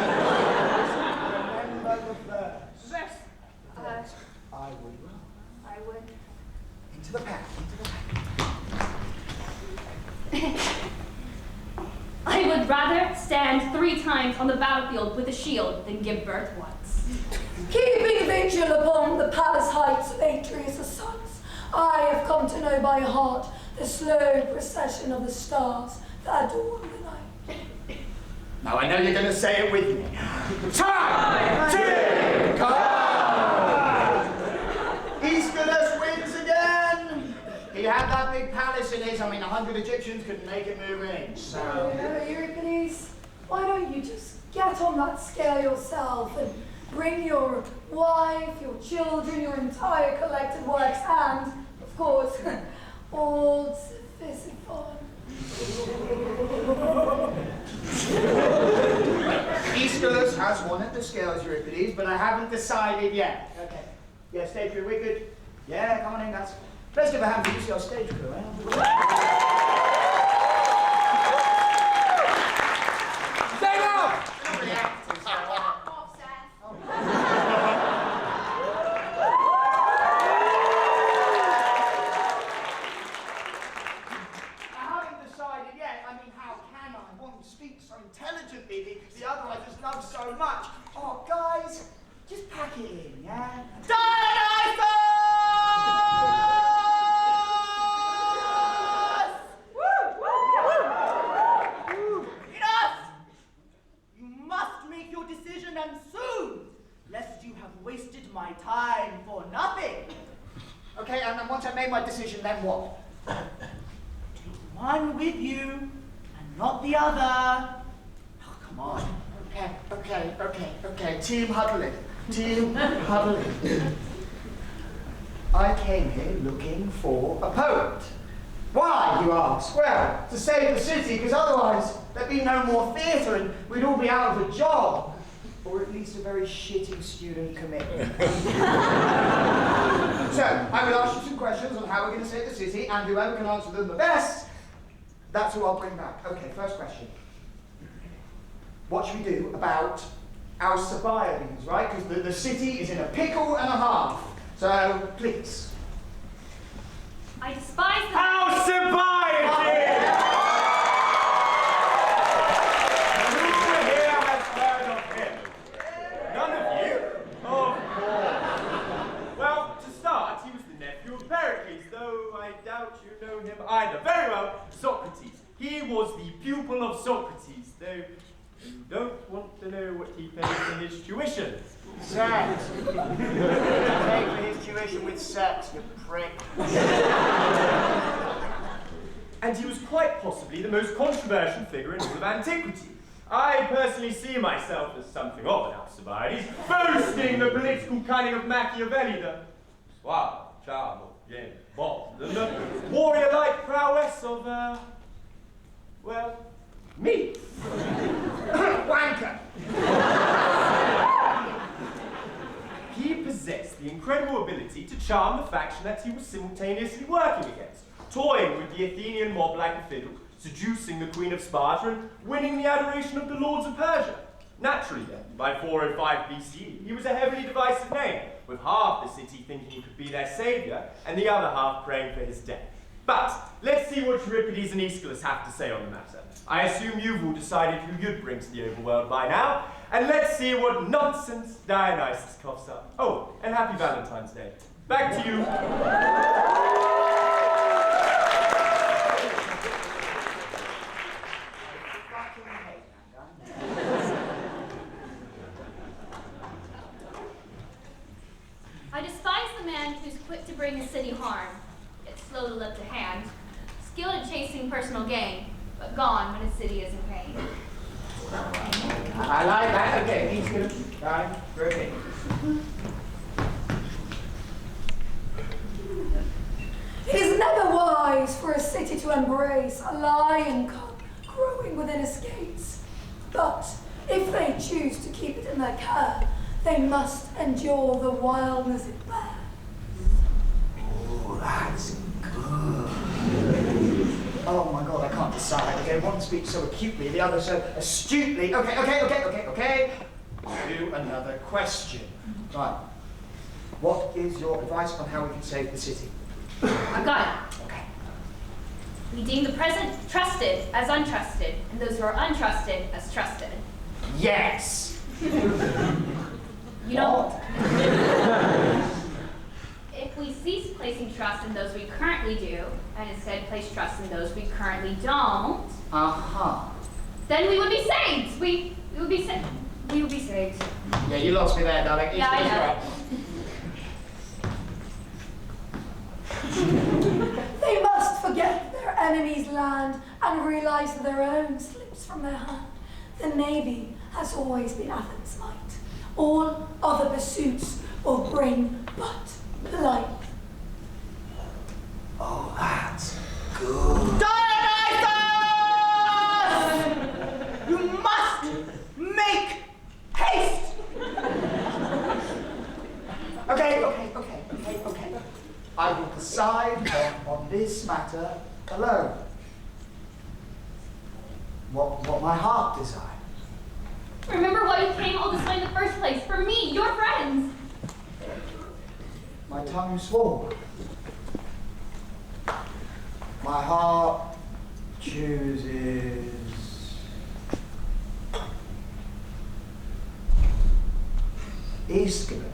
Remember the verse. I would. Into the pack. I would rather stand 3 times on the battlefield with a shield than give birth once. Keeping vigil upon the palace heights of Atreus' sons, I have come to know by heart the slow procession of the stars that adorn the night. Now I know you're going to say it with me. Time to come! Aeschylus wins again! He had that big palace in his. 100 Egyptians couldn't make it move an inch, so... Euripides, why don't you just get on that scale yourself and bring your wife, your children, your entire collected works, and, of course, old Sisyphon. Aeschylus has won at the scales, Euripides, but I haven't decided yet. Okay. Yeah, stage crew, we're good. Yeah, come on in, guys. Let's give a hand for UCL stage crew, eh? Zainab! Off, Seth. I haven't decided yet. I mean, how can I? One speaks so intelligently, the other I just love so much. Oh, guys, just pack it in, yeah? Dionysus! Enough! You must make your decision and soon, lest you have wasted my time for nothing. Okay, and then once I made my decision, then what? Take one with you and not the other. Oh, come on. Okay. Team huddling. I came here looking for a poet. Why, you ask? Well, to save the city, because otherwise there'd be no more theatre and we'd all be out of a job. Or at least a very shitty student commitment. So, I will ask you some questions on how we're going to save the city, and whoever can answer them the best, that's who I'll bring back. Okay, first question. What should we do about Alcibiades, right? Because the city is in a pickle and a half. So, please. I despise the... Alcibiades! Who here has heard of him? None of you? Of course. Well, to start, he was the nephew of Heracles, though I doubt you know him either. Very well, Socrates. He was the pupil of Socrates, though you don't want to know what he paid for his tuition. Sex. Pay for his tuition with sex, you prick. And he was quite possibly the most controversial figure in all of antiquity. I personally see myself as something of an Alcibiades, boasting the political cunning of Machiavelli, the suave charm of James Bond, and the warrior-like prowess of, well, me. Wanker. He possessed the incredible ability to charm the faction that he was simultaneously working against, toying with the Athenian mob like a fiddle, seducing the Queen of Sparta, and winning the adoration of the lords of Persia. Naturally then, by 405 BCE, he was a heavily divisive name, with half the city thinking he could be their saviour, and the other half praying for his death. But let's see what Euripides and Aeschylus have to say on the matter. I assume you've all decided who you'd bring to the overworld by now, and let's see what nonsense Dionysus coughs up. Oh, and happy Valentine's Day. Back to you. I despise the man who's quick to bring his city harm, yet slow to lift a hand, skilled at chasing personal gain, but gone when his city is in pain. I like that. Okay, he's good. Right, okay. It is never wise for a city to embrace a lion cub growing within its gates. But if they choose to keep it in their care, they must endure the wildness it bears. Oh, that's good. Oh my God, I can't decide. Okay, one speaks so acutely, the other so astutely. Okay. Do another question. Right. What is your advice on how we can save the city? I've got it. Okay. We deem the present trusted as untrusted, and those who are untrusted as trusted. Yes. You don't. If we cease placing trust in those we currently do, and instead place trust in those we currently don't, then we would be saved. We would be saved. We would be saved. Yeah, you lost me there, darling. Yeah, I know. They must forget their enemy's land and realize that their own slips from their hand. The navy has always been Athens' might. All other pursuits will bring but light. Oh, that's good. Dionysus! You must make Okay. I will decide on this matter alone. What my heart desires. Remember why you came all this way in the first place. For me, your friends. My tongue swore. My heart chooses Aeschylus.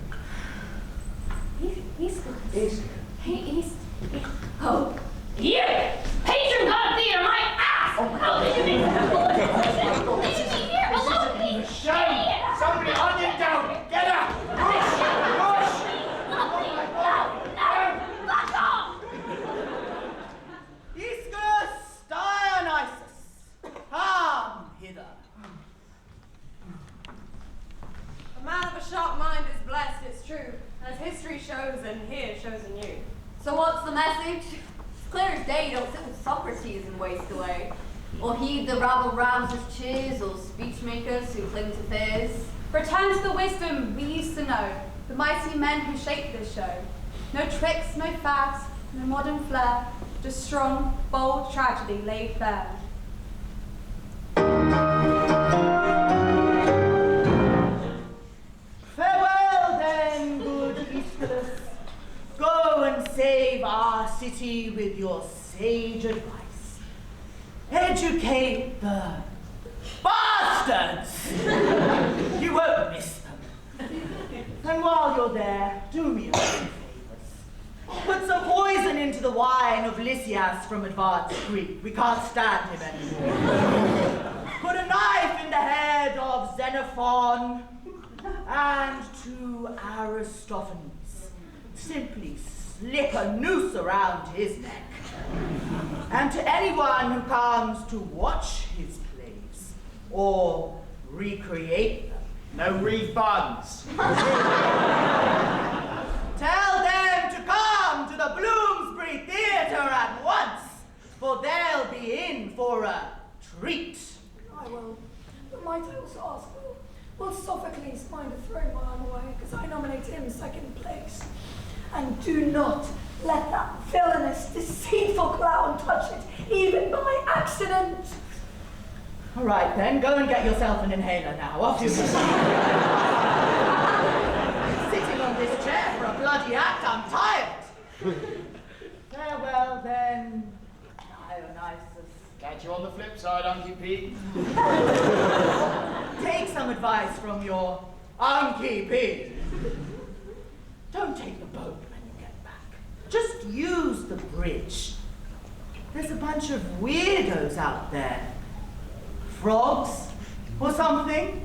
Aeschylus. Oh, you! Patron god of theater, my ass! How did you make that? Leave me here alone, please! Shame! Somebody onion down! Get up! Push! No! Back off! Aeschylus, Dionysus, come hither. A man of a sharp mind is blessed, it's true, as history shows and here shows in you. So what's the message? It's clear as day you don't sit with Socrates and waste away, or heed the rabble-rousers' cheers, or speechmakers who cling to fears. Return to the wisdom we used to know, the mighty men who shaped this show. No tricks, no fads, no modern flair, just strong, bold tragedy laid bare. Farewell then, good Aeschylus. Go and save our city with your sage advice. Educate the bastards! You won't miss them. And while you're there, do me a few favors. Put some poison into the wine of Lysias from Advanced Greek. We can't stand him anymore. Put a knife in the head of Xenophon and to Aristophanes. Simply slip a noose around his neck. And to anyone who comes to watch his plays or recreate them, no refunds. Tell them to come to the Bloomsbury Theatre at once, for they'll be in for a treat. I will. But might I also ask, will Sophocles mind to throw my arm away? Because I nominate him second place. And do not let that villainous, deceitful clown touch it, even by accident. All right then, go and get yourself an inhaler now. Off you go. Sitting on this chair for a bloody act, I'm tired. Farewell then, Dionysus. Catch you on the flip side, Unky P. Take some advice from your Unky P. Don't take the boat when you get back. Just use the bridge. There's a bunch of weirdos out there. Frogs or something.